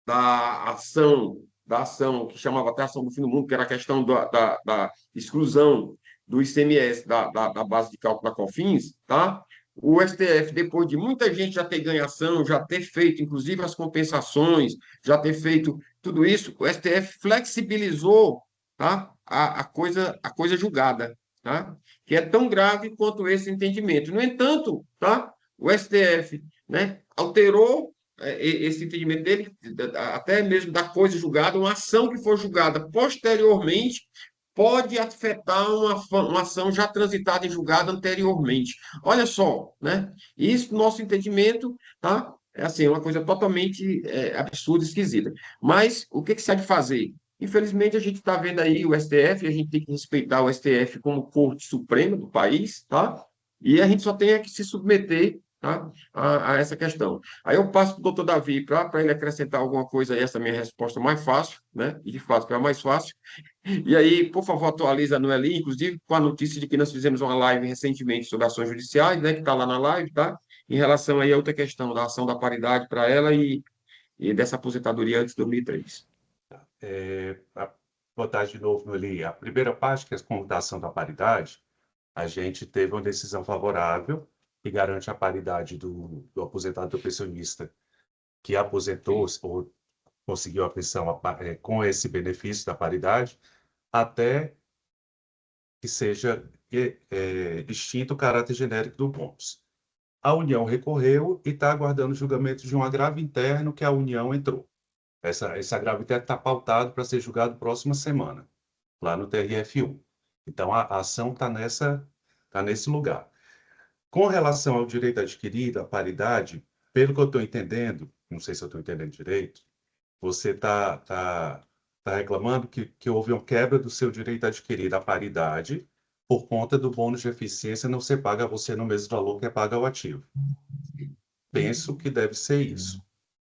Speaker 6: ação que chamava até ação do fim do mundo, que era a questão da exclusão do ICMS da base de cálculo da COFINS, tá? O STF, depois de muita gente já ter ganho ação, já ter feito, inclusive, as compensações, já ter feito tudo isso, o STF flexibilizou, tá? a coisa julgada, tá? Que é tão grave quanto esse entendimento. No entanto, tá? O STF, né, alterou esse entendimento dele, até mesmo da coisa julgada, uma ação que for julgada posteriormente pode afetar uma ação já transitada e julgada anteriormente. Olha só, né? Isso, nosso entendimento, tá? É assim, uma coisa totalmente absurda, esquisita. Mas o que se há de fazer? Infelizmente, a gente está vendo aí o STF, a gente tem que respeitar o STF como Corte Suprema do país, tá? E a gente só tem que se submeter, tá? a essa questão. Aí eu passo para o doutor Davi para ele acrescentar alguma coisa aí, essa minha resposta mais fácil, né? E de fato que é a mais fácil. E aí, por favor, atualiza a Noeli, inclusive com a notícia de que nós fizemos uma live recentemente sobre ações judiciais, né? Que está lá na live, tá? Em relação aí a outra questão da ação da paridade para ela e dessa aposentadoria antes de 2003.
Speaker 7: Botar de novo ali, a primeira parte, que é a computação da paridade, a gente teve uma decisão favorável que garante a paridade do aposentado do pensionista que aposentou ou conseguiu a pensão com esse benefício da paridade, até que seja extinto o caráter genérico do bônus. A União recorreu e está aguardando o julgamento de um agravo interno que a União entrou. Esse agravo interno está pautado para ser julgado próxima semana, lá no TRF1. Então, a ação está nesse lugar. Com relação ao direito adquirido, a paridade, pelo que eu estou entendendo, não sei se eu estou entendendo direito, você está reclamando que houve uma quebra do seu direito adquirido à paridade por conta do bônus de eficiência não ser pago a você no mesmo valor que é pago ao ativo. Penso que deve ser isso,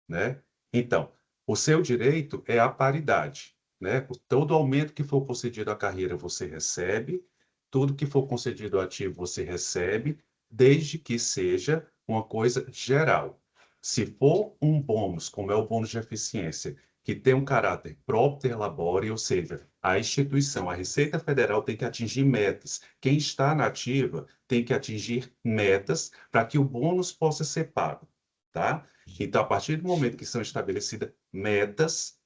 Speaker 7: né? Então, o seu direito é a paridade, né? Todo aumento que for concedido à carreira você recebe, tudo que for concedido ao ativo você recebe, desde que seja uma coisa geral. Se for um bônus, como é o bônus de eficiência, que tem um caráter propter labore, ou seja, a instituição, a Receita Federal tem que atingir metas. Quem está na ativa tem que atingir metas para que o bônus possa ser pago, tá? Então, a partir do momento que são estabelecidas metas,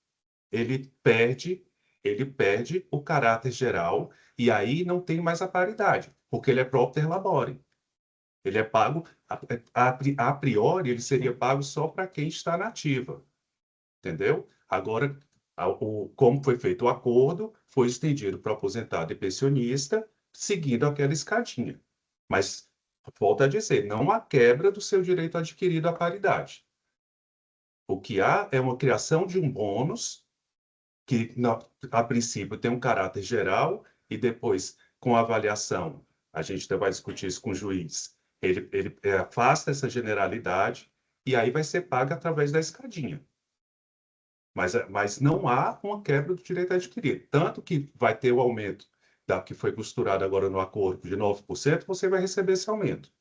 Speaker 7: ele perde o caráter geral e aí não tem mais a paridade, porque ele é propter labore. Ele é pago, a priori, ele seria pago só para quem está na ativa. Entendeu? Agora, como foi feito o acordo, foi estendido para o aposentado e pensionista, seguindo aquela escadinha. Mas, volto a dizer, não há quebra do seu direito adquirido à paridade. O que há é uma criação de um bônus que, a princípio, tem um caráter geral e depois, com a avaliação, a gente vai discutir isso com o juiz, ele afasta essa generalidade e aí vai ser pago através da escadinha. Mas não há uma quebra do direito adquirido. Tanto que vai ter o aumento que foi costurado agora no acordo de 9%, você vai receber esse aumento.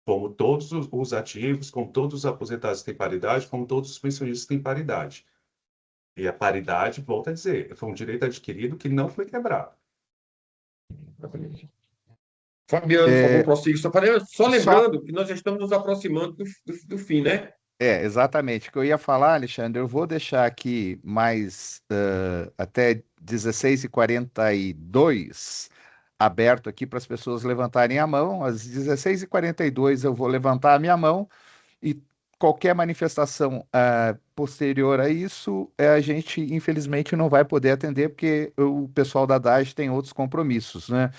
Speaker 7: Como todos os ativos, como todos os aposentados têm paridade, como todos os pensionistas têm paridade. E a paridade, volto a dizer, foi um direito adquirido que não foi quebrado.
Speaker 6: Fabiano, por favor, prossiga. Só lembrando que nós já estamos nos aproximando do fim, né?
Speaker 2: Exatamente. O que eu ia falar, Alexandre, eu vou deixar aqui mais até 16h42 aberto aqui para as pessoas levantarem a mão. Às 16h42 eu vou levantar a minha mão e qualquer manifestação posterior a isso, a gente, infelizmente, não vai poder atender porque o pessoal da DAGE tem outros compromissos, né?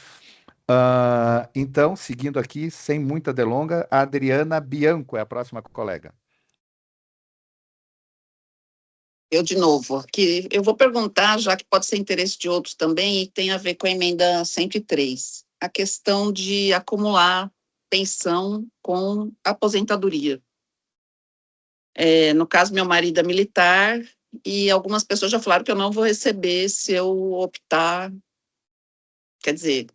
Speaker 2: Então, seguindo aqui, sem muita delonga, a Adriana Bianco é a próxima colega.
Speaker 11: Eu, de novo, que eu vou perguntar, já que pode ser interesse de outros também, e tem a ver com a emenda 103, a questão de acumular pensão com aposentadoria. No caso, meu marido é militar, e algumas pessoas já falaram que eu não vou receber se eu optar, quer dizer,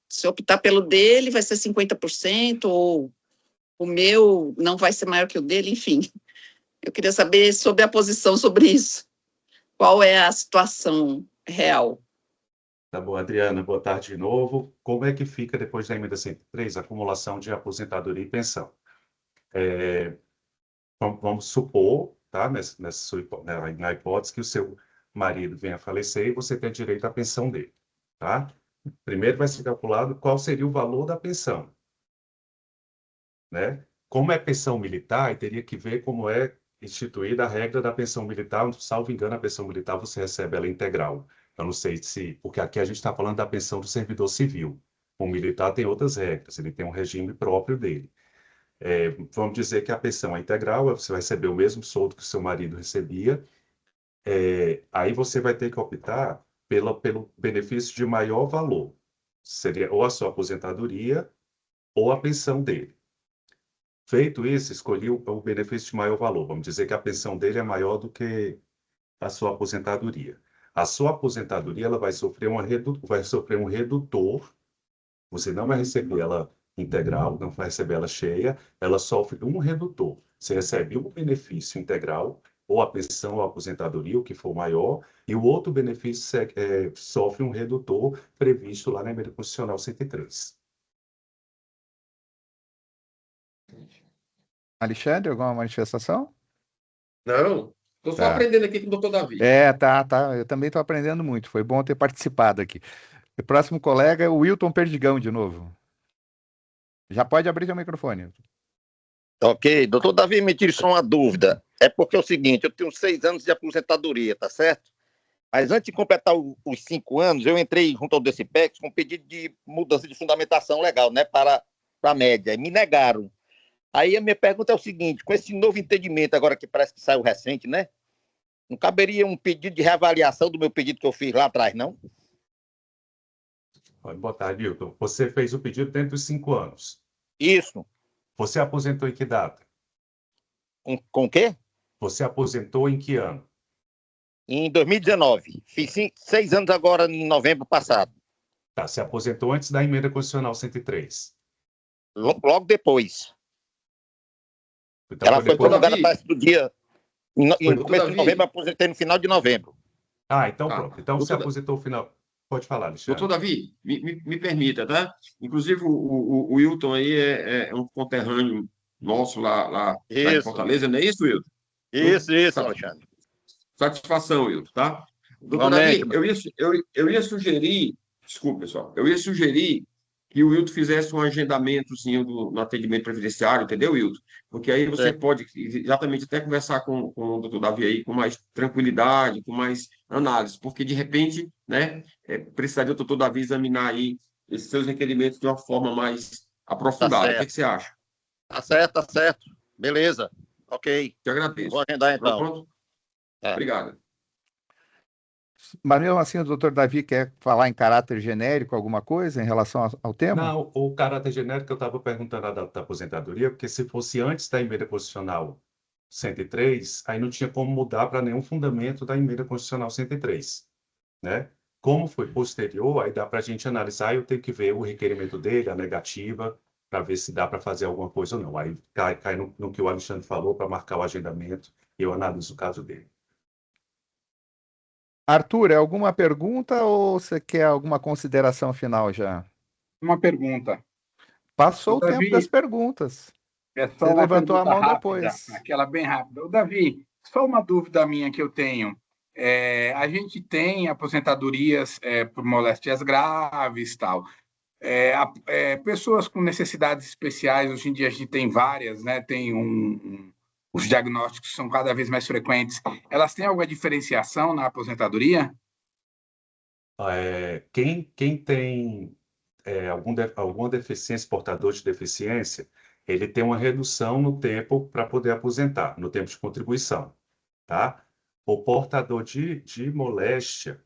Speaker 11: se eu optar pelo dele, vai ser 50%, ou o meu não vai ser maior que o dele, enfim. Eu queria saber sobre a posição sobre isso. Qual é a situação real?
Speaker 7: Tá bom, Adriana, boa tarde de novo. Como é que fica depois da emenda 103, a acumulação de aposentadoria e pensão? Vamos supor, tá, na hipótese que o seu marido venha a falecer e você tem direito à pensão dele, tá? Primeiro vai ser calculado qual seria o valor da pensão, né? Como é pensão militar, teria que ver como é instituída a regra da pensão militar, salvo engano, a pensão militar você recebe ela integral. Eu não sei porque aqui a gente está falando da pensão do servidor civil. O militar tem outras regras, ele tem um regime próprio dele. Vamos dizer que a pensão é integral, você vai receber o mesmo soldo que o seu marido recebia, aí você vai ter que optar pelo benefício de maior valor. Seria ou a sua aposentadoria ou a pensão dele. Feito isso, escolhi o benefício de maior valor. Vamos dizer que a pensão dele é maior do que a sua aposentadoria. A sua aposentadoria ela vai sofrer um redutor. Você não vai receber ela integral, não vai receber ela cheia. Ela sofre um redutor. Você recebe um benefício integral, ou a pensão ou a aposentadoria, o que for maior, e o outro benefício sofre um redutor previsto lá na Emenda Constitucional 103.
Speaker 2: Alexandre, alguma manifestação?
Speaker 6: Não, estou só
Speaker 2: Tá.
Speaker 6: aprendendo aqui com o doutor Davi.
Speaker 2: Tá. Eu também estou aprendendo muito. Foi bom ter participado aqui. O próximo colega é o Wilton Perdigão, de novo. Já pode abrir seu microfone.
Speaker 15: Ok, doutor Davi, me tire só uma dúvida. É porque é o seguinte, eu tenho 6 anos de aposentadoria, tá certo? Mas antes de completar os 5 anos, eu entrei junto ao DCPEX com pedido de mudança de fundamentação legal, né, para a média, e me negaram. Aí a minha pergunta é o seguinte, com esse novo entendimento agora que parece que saiu recente, né, não caberia um pedido de reavaliação do meu pedido que eu fiz lá atrás, não?
Speaker 7: Boa tarde, Wilton. Você fez o pedido dentro dos 5 anos.
Speaker 15: Isso.
Speaker 7: Você aposentou em que data?
Speaker 15: Com o quê?
Speaker 7: Você aposentou em que ano?
Speaker 15: Em 2019. Fiz 6 anos agora em novembro passado.
Speaker 7: Tá, você aposentou antes da Emenda Constitucional 103.
Speaker 15: Logo depois.
Speaker 7: Então,
Speaker 15: ela foi promulgada parece do dia... Em
Speaker 6: Doutor
Speaker 15: começo de
Speaker 6: Davi.
Speaker 15: novembro, eu aposentei no final de novembro.
Speaker 7: Ah, então
Speaker 6: Tá.
Speaker 7: pronto. Então você
Speaker 6: Doutor Da-
Speaker 7: aposentou no final. Pode falar, Alexandre.
Speaker 6: Doutor Davi, me permita, tá? Inclusive, o Wilton aí é um conterrâneo nosso lá em
Speaker 15: Isso.
Speaker 6: Fortaleza, não é isso, Wilton?
Speaker 15: Isso,
Speaker 6: Sat-
Speaker 15: Alexandre.
Speaker 6: Satisfação, Wilton, tá? Doutor
Speaker 15: Igualmente.
Speaker 6: Davi, eu ia sugerir, desculpe, pessoal, eu ia sugerir que o Wilton fizesse um agendamentozinho no atendimento previdenciário, entendeu, Wilton? Porque aí você
Speaker 15: Certo.
Speaker 6: pode exatamente até conversar com o doutor Davi aí com mais tranquilidade, com mais análise, porque de repente, né, precisaria o doutor Davi examinar aí esses seus requerimentos de uma forma mais aprofundada. O que é que você acha?
Speaker 15: Tá certo. Beleza. Ok.
Speaker 6: Te agradeço.
Speaker 15: Vou agendar então.
Speaker 6: Pronto? Obrigado.
Speaker 2: Mas mesmo assim, o doutor Davi quer falar em caráter genérico alguma coisa em relação ao tema?
Speaker 7: Não, o caráter genérico eu estava perguntando da aposentadoria, porque se fosse antes da Emenda Constitucional 103, aí não tinha como mudar para nenhum fundamento da Emenda Constitucional 103, né? Como foi posterior, aí dá para a gente analisar, eu tenho que ver o requerimento dele, a negativa, para ver se dá para fazer alguma coisa ou não. Aí cai no que o Alexandre falou, para marcar o agendamento, e eu analiso o caso dele.
Speaker 2: Arthur, é alguma pergunta ou você quer alguma consideração final já?
Speaker 1: Uma pergunta.
Speaker 2: Passou o
Speaker 1: Davi,
Speaker 2: tempo das perguntas.
Speaker 1: É só
Speaker 2: Você
Speaker 1: uma
Speaker 2: levantou a
Speaker 1: pergunta
Speaker 2: mão
Speaker 1: rápida,
Speaker 2: depois.
Speaker 1: aquela bem rápida. Ô, Davi, só uma dúvida minha que eu tenho. A gente tem aposentadorias por moléstias graves, tal. Pessoas com necessidades especiais, hoje em dia a gente tem várias, né? Tem os diagnósticos são cada vez mais frequentes. Elas têm alguma diferenciação na aposentadoria?
Speaker 7: Quem tem alguma deficiência, portador de deficiência, ele tem uma redução no tempo para poder aposentar, no tempo de contribuição, tá? O portador de moléstia,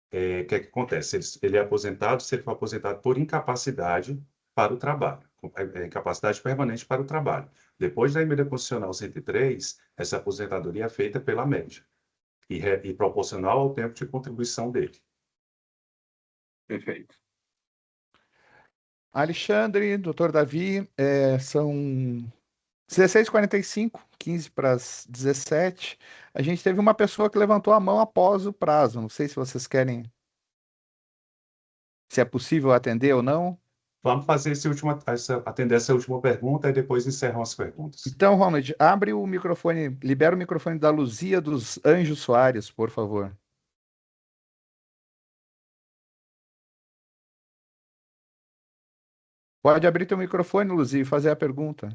Speaker 7: o que é que acontece? Ele é aposentado, se ele for aposentado por incapacidade para o trabalho, incapacidade permanente para o trabalho. Depois da Emenda Constitucional 103, essa aposentadoria é feita pela média e proporcional ao tempo de contribuição dele.
Speaker 1: Perfeito.
Speaker 2: Alexandre, doutor Davi, são 16h45, 15 para as 17. A gente teve uma pessoa que levantou a mão após o prazo. Não sei se vocês querem... Se é possível atender ou não.
Speaker 7: Vamos fazer atender essa última pergunta e depois encerram as perguntas.
Speaker 2: Então, Ronald, abre o microfone, libera o microfone da Luzia dos Anjos Soares, por favor. Pode abrir teu microfone, Luzia, e fazer a pergunta.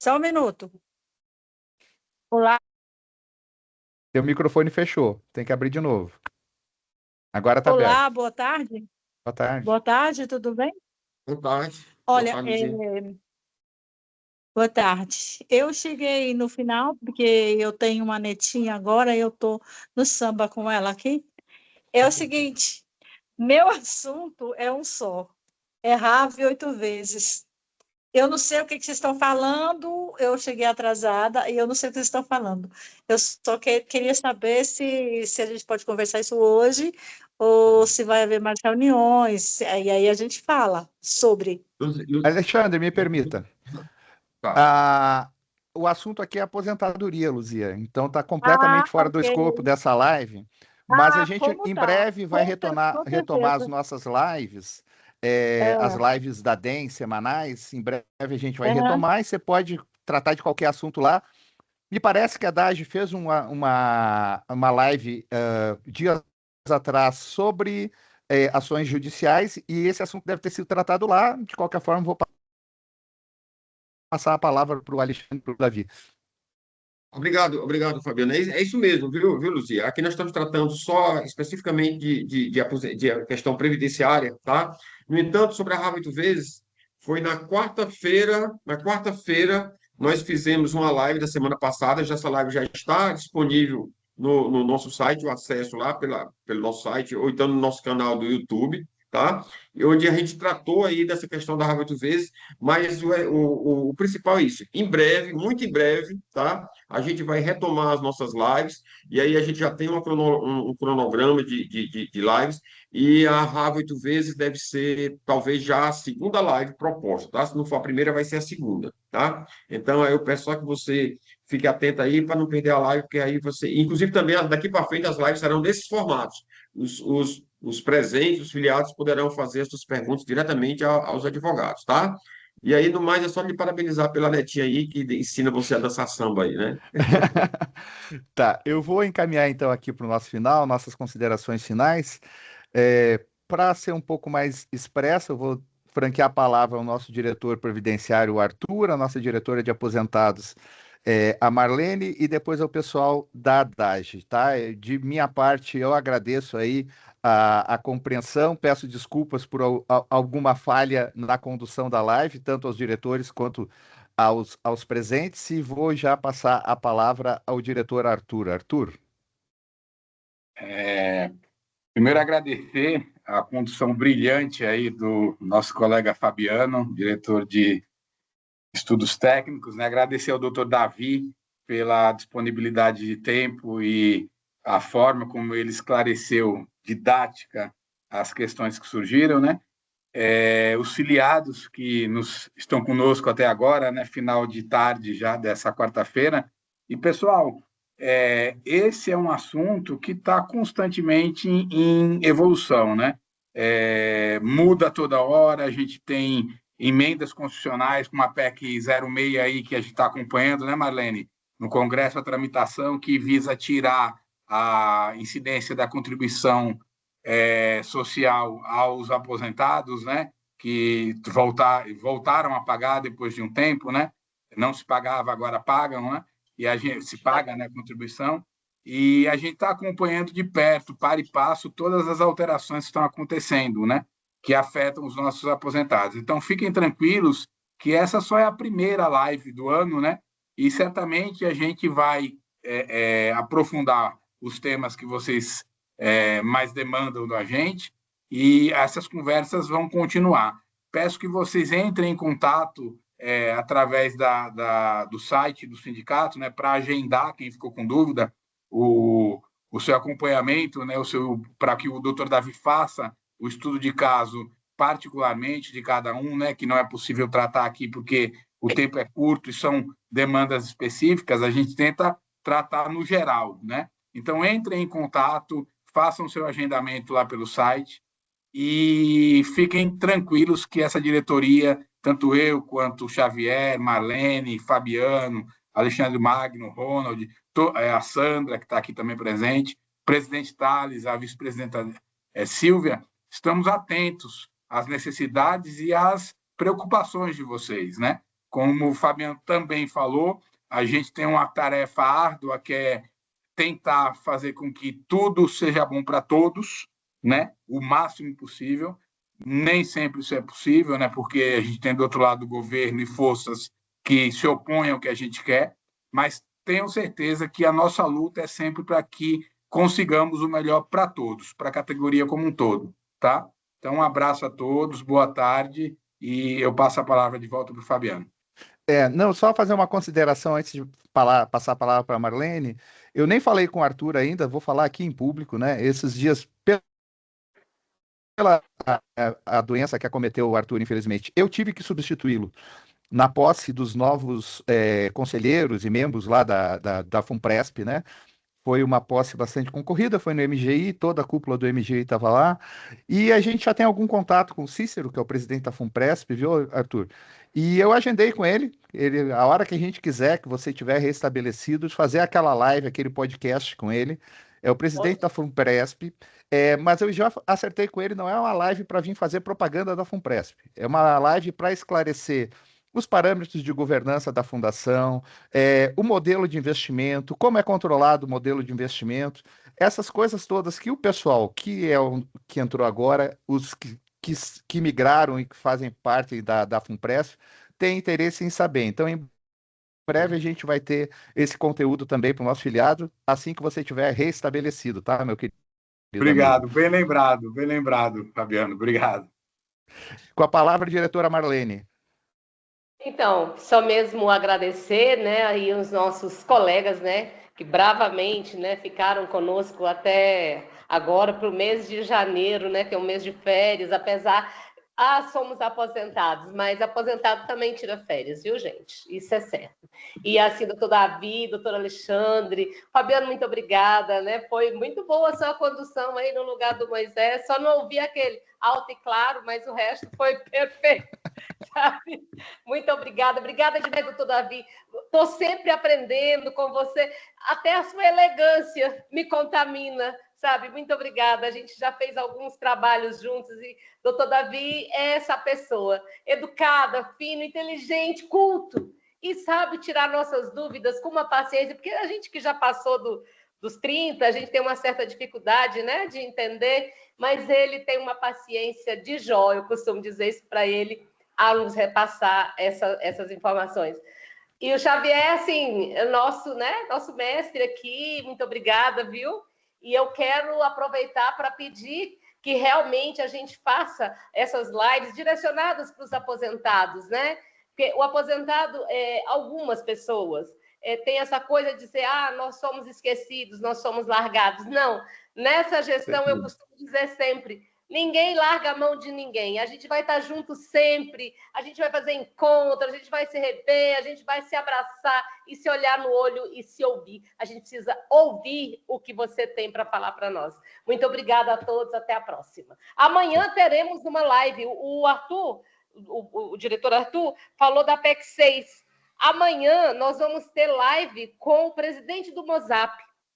Speaker 16: Só um minuto. Olá.
Speaker 2: Teu microfone fechou, tem que abrir de novo. Agora está aberto.
Speaker 16: Olá, boa tarde.
Speaker 2: Boa tarde.
Speaker 16: Boa tarde, tudo bem?
Speaker 6: Boa tarde.
Speaker 16: Olha,
Speaker 6: Boa tarde.
Speaker 16: boa tarde. Eu cheguei no final, porque eu tenho uma netinha agora, eu estou no samba com ela aqui. É o seguinte, meu assunto é um só. É RAV 8 vezes. Eu não sei o que vocês estão falando, eu cheguei atrasada e eu não sei o que vocês estão falando. Eu só queria saber se a gente pode conversar isso hoje ou se vai haver mais reuniões, e aí a gente fala sobre.
Speaker 2: Alexandre, me permita. O assunto aqui é aposentadoria, Luzia, então está completamente fora do escopo dessa live, mas a gente em breve vai retomar as nossas lives, as lives da DEM semanais, em breve a gente vai retomar e você pode tratar de qualquer assunto lá. Me parece que a DAGE fez uma live dias atrás sobre ações judiciais e esse assunto deve ter sido tratado lá. De qualquer forma, vou passar a palavra para o Alexandre, para o Davi.
Speaker 6: Obrigado, Fabiana. É isso mesmo, viu, Luzia? Aqui nós estamos tratando só especificamente de questão previdenciária, tá? No entanto, sobre a RAV 8 vezes, foi na quarta-feira, nós fizemos uma live da semana passada, essa live já está disponível no nosso site, o acesso lá pelo nosso site, ou então no nosso canal do YouTube, tá? Onde a gente tratou aí dessa questão da RAV 8 vezes, mas o principal é isso. Em breve, muito em breve, tá? A gente vai retomar as nossas lives, e aí a gente já tem um cronograma de lives, e a RAV 8 vezes deve ser, talvez, já a segunda live proposta, tá? Se não for a primeira, vai ser a segunda, tá? Então, eu peço só que você fique atento aí para não perder a live, porque aí você... Inclusive, também, daqui para frente, as lives serão desses formatos. Os presentes, os filiados, poderão fazer as suas perguntas diretamente aos advogados, tá? E aí, no mais, é só me parabenizar pela netinha aí, que ensina você a dançar samba aí, né?
Speaker 2: Tá, eu vou encaminhar então aqui para o nosso final, nossas considerações finais. Para ser um pouco mais expresso, eu vou franquear a palavra ao nosso diretor previdenciário, o Arthur, a nossa diretora de aposentados, a Marlene, e depois ao pessoal da DAGE, tá? De minha parte, eu agradeço aí a compreensão, peço desculpas por alguma falha na condução da live, tanto aos diretores quanto aos presentes, e vou já passar a palavra ao diretor Arthur. Arthur.
Speaker 1: Primeiro, agradecer a condução brilhante aí do nosso colega Fabiano, diretor de Estudos Técnicos, né? Agradecer ao doutor Davi pela disponibilidade de tempo e a forma como ele esclareceu didática as questões que surgiram, né? Os filiados que estão conosco até agora, né? Final de tarde já dessa quarta-feira. E, pessoal, esse é um assunto que está constantemente em evolução, né? Muda toda hora, a gente tem emendas constitucionais com uma PEC 06 aí que a gente está acompanhando, né, Marlene? No Congresso, a tramitação que visa tirar a incidência da contribuição social aos aposentados, né? Que voltaram a pagar depois de um tempo, né? Não se pagava, agora pagam, né? E a gente se paga, né, a contribuição. E a gente está acompanhando de perto, para e passo, todas as alterações que estão acontecendo, né? Que afetam os nossos aposentados. Então, fiquem tranquilos que essa só é a primeira live do ano, né? E certamente a gente vai aprofundar os temas que vocês mais demandam da gente, e essas conversas vão continuar. Peço que vocês entrem em contato através do site do sindicato, né, para agendar, quem ficou com dúvida, o seu acompanhamento, né, para que o doutor Davi faça o estudo de caso particularmente de cada um, né, que não é possível tratar aqui porque o tempo é curto e são demandas específicas, a gente tenta tratar no geral, né? Então, entrem em contato, façam seu agendamento lá pelo site e fiquem tranquilos que essa diretoria, tanto eu quanto o Xavier, Marlene, Fabiano, Alexandre Magno, Ronald, a Sandra, que está aqui também presente, o presidente Thales, a vice-presidenta Silvia, estamos atentos às necessidades e às preocupações de vocês, né? Como o Fabiano também falou, a gente tem uma tarefa árdua que é tentar fazer com que tudo seja bom para todos, né? O máximo possível. Nem sempre isso é possível, né? Porque a gente tem do outro lado do governo e forças que se opõem ao que a gente quer, mas tenham certeza que a nossa luta é sempre para que consigamos o melhor para todos, para a categoria como um todo, tá? Então, um abraço a todos, boa tarde e eu passo a palavra de volta para o Fabiano.
Speaker 2: Não, só fazer uma consideração antes de passar a palavra para a Marlene. Eu nem falei com o Arthur ainda, vou falar aqui em público, né? Esses dias, pela a doença que acometeu o Arthur, infelizmente, eu tive que substituí-lo na posse dos novos conselheiros e membros lá da FUNPRESP, né? Foi uma posse bastante concorrida, foi no MGI, toda a cúpula do MGI estava lá, e a gente já tem algum contato com o Cícero, que é o presidente da FUNPRESP, viu, Arthur? E eu agendei com ele, a hora que a gente quiser, que você tiver restabelecido, de fazer aquela live, aquele podcast com ele. É o presidente da FUNPRESP, mas eu já acertei com ele, não é uma live para vir fazer propaganda da FUNPRESP, é uma live para esclarecer os parâmetros de governança da fundação, o modelo de investimento, como é controlado o modelo de investimento, essas coisas todas que o pessoal que entrou agora, os que migraram e que fazem parte da FUNPRESP, tem interesse em saber. Então, em breve a gente vai ter esse conteúdo também para o nosso filiado, assim que você tiver restabelecido, tá, meu querido?
Speaker 1: Obrigado, bem lembrado, Fabiano, obrigado.
Speaker 2: Com a palavra, a diretora Marlene.
Speaker 3: Então, só mesmo agradecer, né, aí os nossos colegas, né, que bravamente, né, ficaram conosco até agora para o mês de janeiro, né, que é um mês de férias, apesar somos aposentados, mas aposentado também tira férias, viu, gente? Isso é certo. E assim, doutor Davi, doutor Alexandre, Fabiano, muito obrigada, né? Foi muito boa a sua condução aí no lugar do Moisés, só não ouvi aquele alto e claro, mas o resto foi perfeito, sabe? Muito obrigada. Obrigada demais, doutor Davi. Estou sempre aprendendo com você, até a sua elegância me contamina, sabe? Muito obrigada. A gente já fez alguns trabalhos juntos e doutor Davi é essa pessoa, educada, fino, inteligente, culto, e sabe tirar nossas dúvidas com uma paciência, porque a gente que já passou dos 30, a gente tem uma certa dificuldade, né, de entender, mas ele tem uma paciência de jó, eu costumo dizer isso para ele, a nos repassar essas informações. E o Xavier, assim, nosso mestre aqui, muito obrigada, viu? E eu quero aproveitar para pedir que realmente a gente faça essas lives direcionadas para os aposentados, né? Porque o aposentado, algumas pessoas têm essa coisa de dizer, nós somos esquecidos, nós somos largados. Não, nessa gestão eu costumo dizer sempre, ninguém larga a mão de ninguém, a gente vai estar junto sempre, a gente vai fazer encontro, a gente vai se rever, a gente vai se abraçar e se olhar no olho e se ouvir. A gente precisa ouvir o que você tem para falar para nós. Muito obrigada a todos, até a próxima. Amanhã teremos uma live, o Arthur, o diretor Arthur, falou da PEC 6. Amanhã nós vamos ter live com o presidente do Mozap,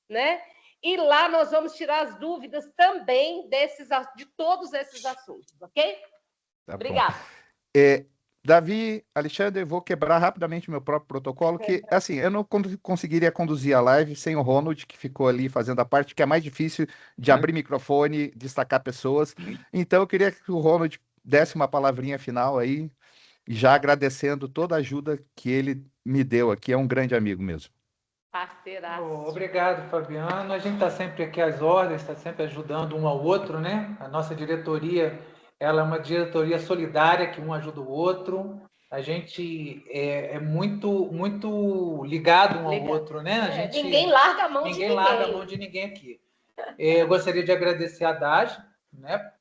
Speaker 3: né? E lá nós vamos tirar as dúvidas também de todos esses assuntos, ok?
Speaker 2: Tá
Speaker 3: obrigada.
Speaker 2: Davi, Alexandre, vou quebrar rapidamente meu próprio protocolo, que, assim, eu não conseguiria conduzir a live sem o Ronald, que ficou ali fazendo a parte que é mais difícil de abrir microfone, destacar pessoas. Então, eu queria que o Ronald desse uma palavrinha final aí, já agradecendo toda a ajuda que ele me deu aqui, é um grande amigo mesmo.
Speaker 5: Obrigado, Fabiano. A gente está sempre aqui às ordens, está sempre ajudando um ao outro, né? A nossa diretoria, ela é uma diretoria solidária, que um ajuda o outro. A gente é muito ligado um ao outro, né?
Speaker 3: Ninguém larga a mão de ninguém.
Speaker 5: Ninguém larga a mão de ninguém aqui. Eu gostaria de agradecer a DAG, né?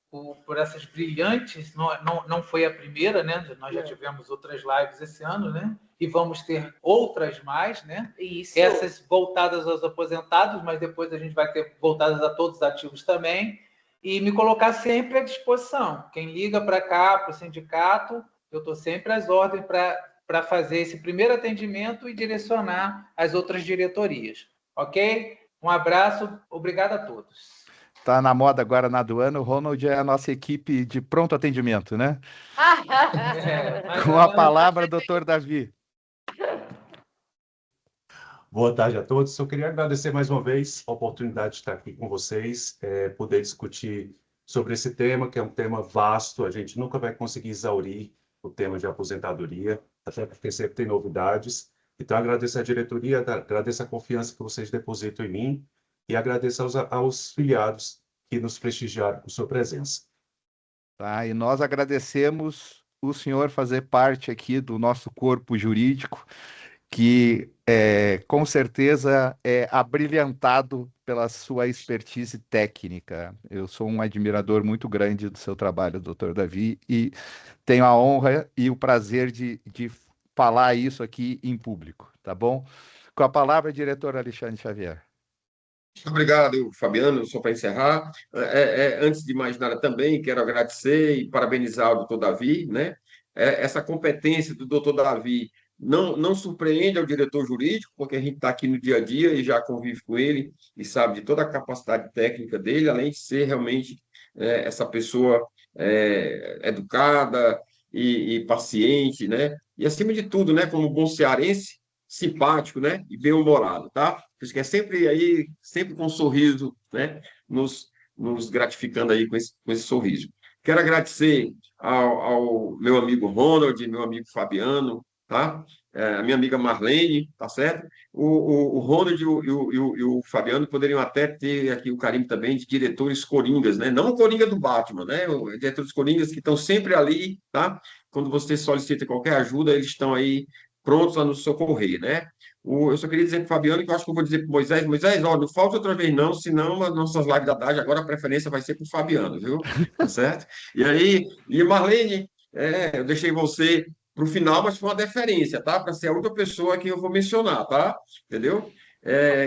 Speaker 5: Por essas brilhantes, não foi a primeira, né? Nós já tivemos outras lives esse ano, né? E vamos ter outras mais, né?
Speaker 3: Isso.
Speaker 5: Essas voltadas aos aposentados, mas depois a gente vai ter voltadas a todos os ativos também. E me colocar sempre à disposição. Quem liga para cá, para o sindicato, eu estou sempre às ordens para fazer esse primeiro atendimento e direcionar as outras diretorias. Ok? Um abraço, obrigado a todos.
Speaker 2: Está na moda agora na aduana, o Ronald é a nossa equipe de pronto atendimento, né? Com a palavra, doutor Davi.
Speaker 7: Boa tarde a todos. Eu queria agradecer mais uma vez a oportunidade de estar aqui com vocês, poder discutir sobre esse tema, que é um tema vasto, a gente nunca vai conseguir exaurir o tema de aposentadoria, até porque sempre tem novidades. Então, agradeço à diretoria, agradeço a confiança que vocês depositam em mim e agradeço aos filiados que nos prestigiaram com sua presença.
Speaker 2: Tá, e nós agradecemos o senhor fazer parte aqui do nosso corpo jurídico, que com certeza é abrilhantado pela sua expertise técnica. Eu sou um admirador muito grande do seu trabalho, doutor Davi, e tenho a honra e o prazer de falar isso aqui em público, tá bom? Com a palavra, diretor Alexandre Xavier.
Speaker 6: Obrigado, Fabiano. Só para encerrar, antes de mais nada também quero agradecer e parabenizar o doutor Davi, né? Essa competência do doutor Davi não surpreende ao diretor jurídico, porque a gente está aqui no dia a dia e já convive com ele e sabe de toda a capacidade técnica dele, além de ser realmente essa pessoa educada e paciente, né? E acima de tudo, né, como bom cearense, simpático, né, e bem-humorado, tá? Por isso que é sempre com um sorriso, né, nos gratificando aí com esse sorriso. Quero agradecer ao meu amigo Ronald, meu amigo Fabiano, tá? A minha amiga Marlene, tá certo? O Ronald e o Fabiano poderiam até ter aqui o carinho também de diretores coringas, né? Não o coringa do Batman, né? Os diretores coringas que estão sempre ali, tá? Quando você solicita qualquer ajuda, eles estão aí prontos a nos socorrer, né? Eu só queria dizer para o Fabiano, que eu acho que eu vou dizer para o Moisés, ó, não falta outra vez não, senão as nossas lives da tarde, agora a preferência vai ser para o Fabiano, viu? Tá certo? E aí, Marlene, eu deixei você para o final, mas foi uma deferência, tá? Para ser a outra pessoa que eu vou mencionar, tá? Entendeu?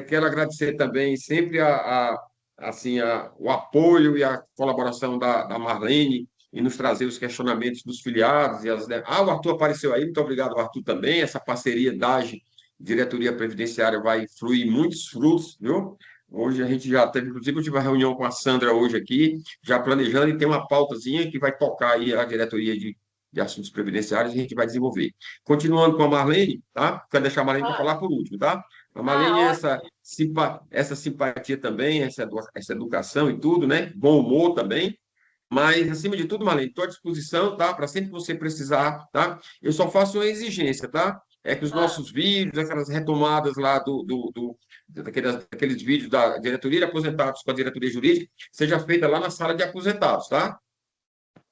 Speaker 6: Quero agradecer também sempre o apoio e a colaboração da Marlene, e nos trazer os questionamentos dos filiados. O Arthur apareceu aí, muito obrigado, Arthur, também. Essa parceria DAGE, Diretoria Previdenciária, vai fluir muitos frutos, viu? Hoje a gente já teve, inclusive, eu tive uma reunião com a Sandra hoje aqui, já planejando, e tem uma pautazinha que vai tocar aí a Diretoria de Assuntos Previdenciários, e a gente vai desenvolver. Continuando com a Marlene, tá? Quero deixar a Marlene para falar por último, tá? A Marlene, essa simpatia também, essa educação e tudo, né? Bom humor também. Mas, acima de tudo, Marlene, estou à disposição, tá? Para sempre que você precisar, tá? Eu só faço uma exigência, tá? É que os nossos vídeos, aquelas retomadas lá daqueles vídeos da diretoria de aposentados com a diretoria jurídica, seja feita lá na sala de aposentados, tá?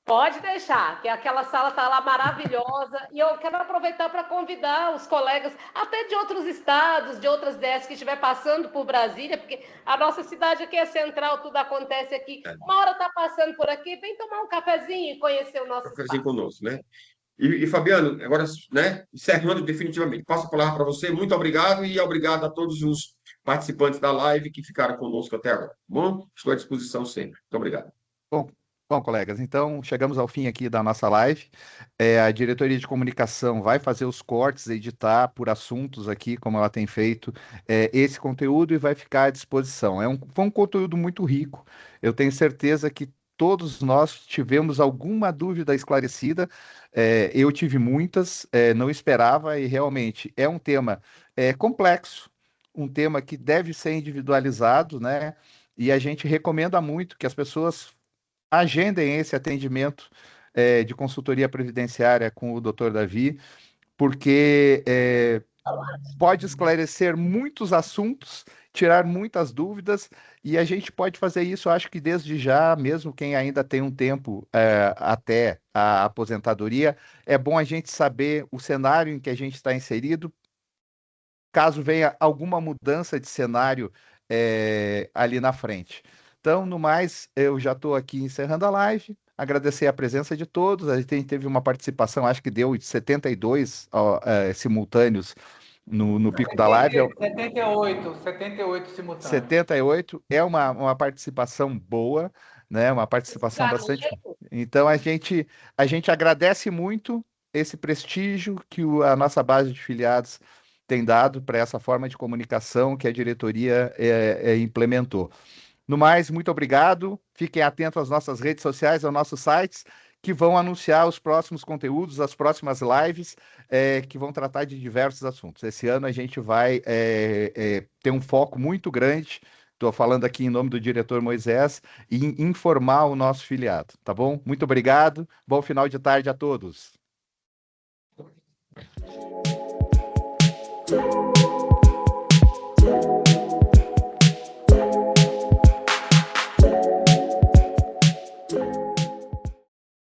Speaker 3: Pode deixar, que aquela sala está lá maravilhosa. E eu quero aproveitar para convidar os colegas, até de outros estados, de outras DES que estiver passando por Brasília, porque a nossa cidade aqui é central, tudo acontece aqui. Uma hora está passando por aqui, vem tomar um cafezinho e conhecer o nosso
Speaker 6: cafezinho conosco, né? E Fabiano, agora, né, encerrando definitivamente, passo a palavra para você. Muito obrigado e obrigado a todos os participantes da live que ficaram conosco até agora. Bom, estou à disposição sempre. Muito obrigado.
Speaker 2: Bom, colegas, então chegamos ao fim aqui da nossa live. A diretoria de comunicação vai fazer os cortes, editar por assuntos aqui, como ela tem feito, esse conteúdo, e vai ficar à disposição. Foi um conteúdo muito rico. Eu tenho certeza que todos nós tivemos alguma dúvida esclarecida. Eu tive muitas, não esperava, e realmente é um tema complexo, um tema que deve ser individualizado, né? E a gente recomenda muito que as pessoas agendem esse atendimento de consultoria previdenciária com o Dr. Davi, porque pode esclarecer muitos assuntos, tirar muitas dúvidas, e a gente pode fazer isso, acho que desde já, mesmo quem ainda tem um tempo até a aposentadoria, é bom a gente saber o cenário em que a gente está inserido, caso venha alguma mudança de cenário ali na frente. Então, no mais, eu já estou aqui encerrando a live, agradecer a presença de todos. A gente teve uma participação, acho que deu 72 simultâneos no pico da live.
Speaker 5: 78 simultâneos.
Speaker 2: 78 é uma participação boa, né? Uma participação bastante. Então, a gente agradece muito esse prestígio que a nossa base de filiados tem dado para essa forma de comunicação que a diretoria implementou. No mais, muito obrigado. Fiquem atentos às nossas redes sociais, aos nossos sites, que vão anunciar os próximos conteúdos, as próximas lives, que vão tratar de diversos assuntos. Esse ano a gente vai ter um foco muito grande, estou falando aqui em nome do diretor Moisés, em informar o nosso filiado, tá bom? Muito obrigado, bom final de tarde a todos.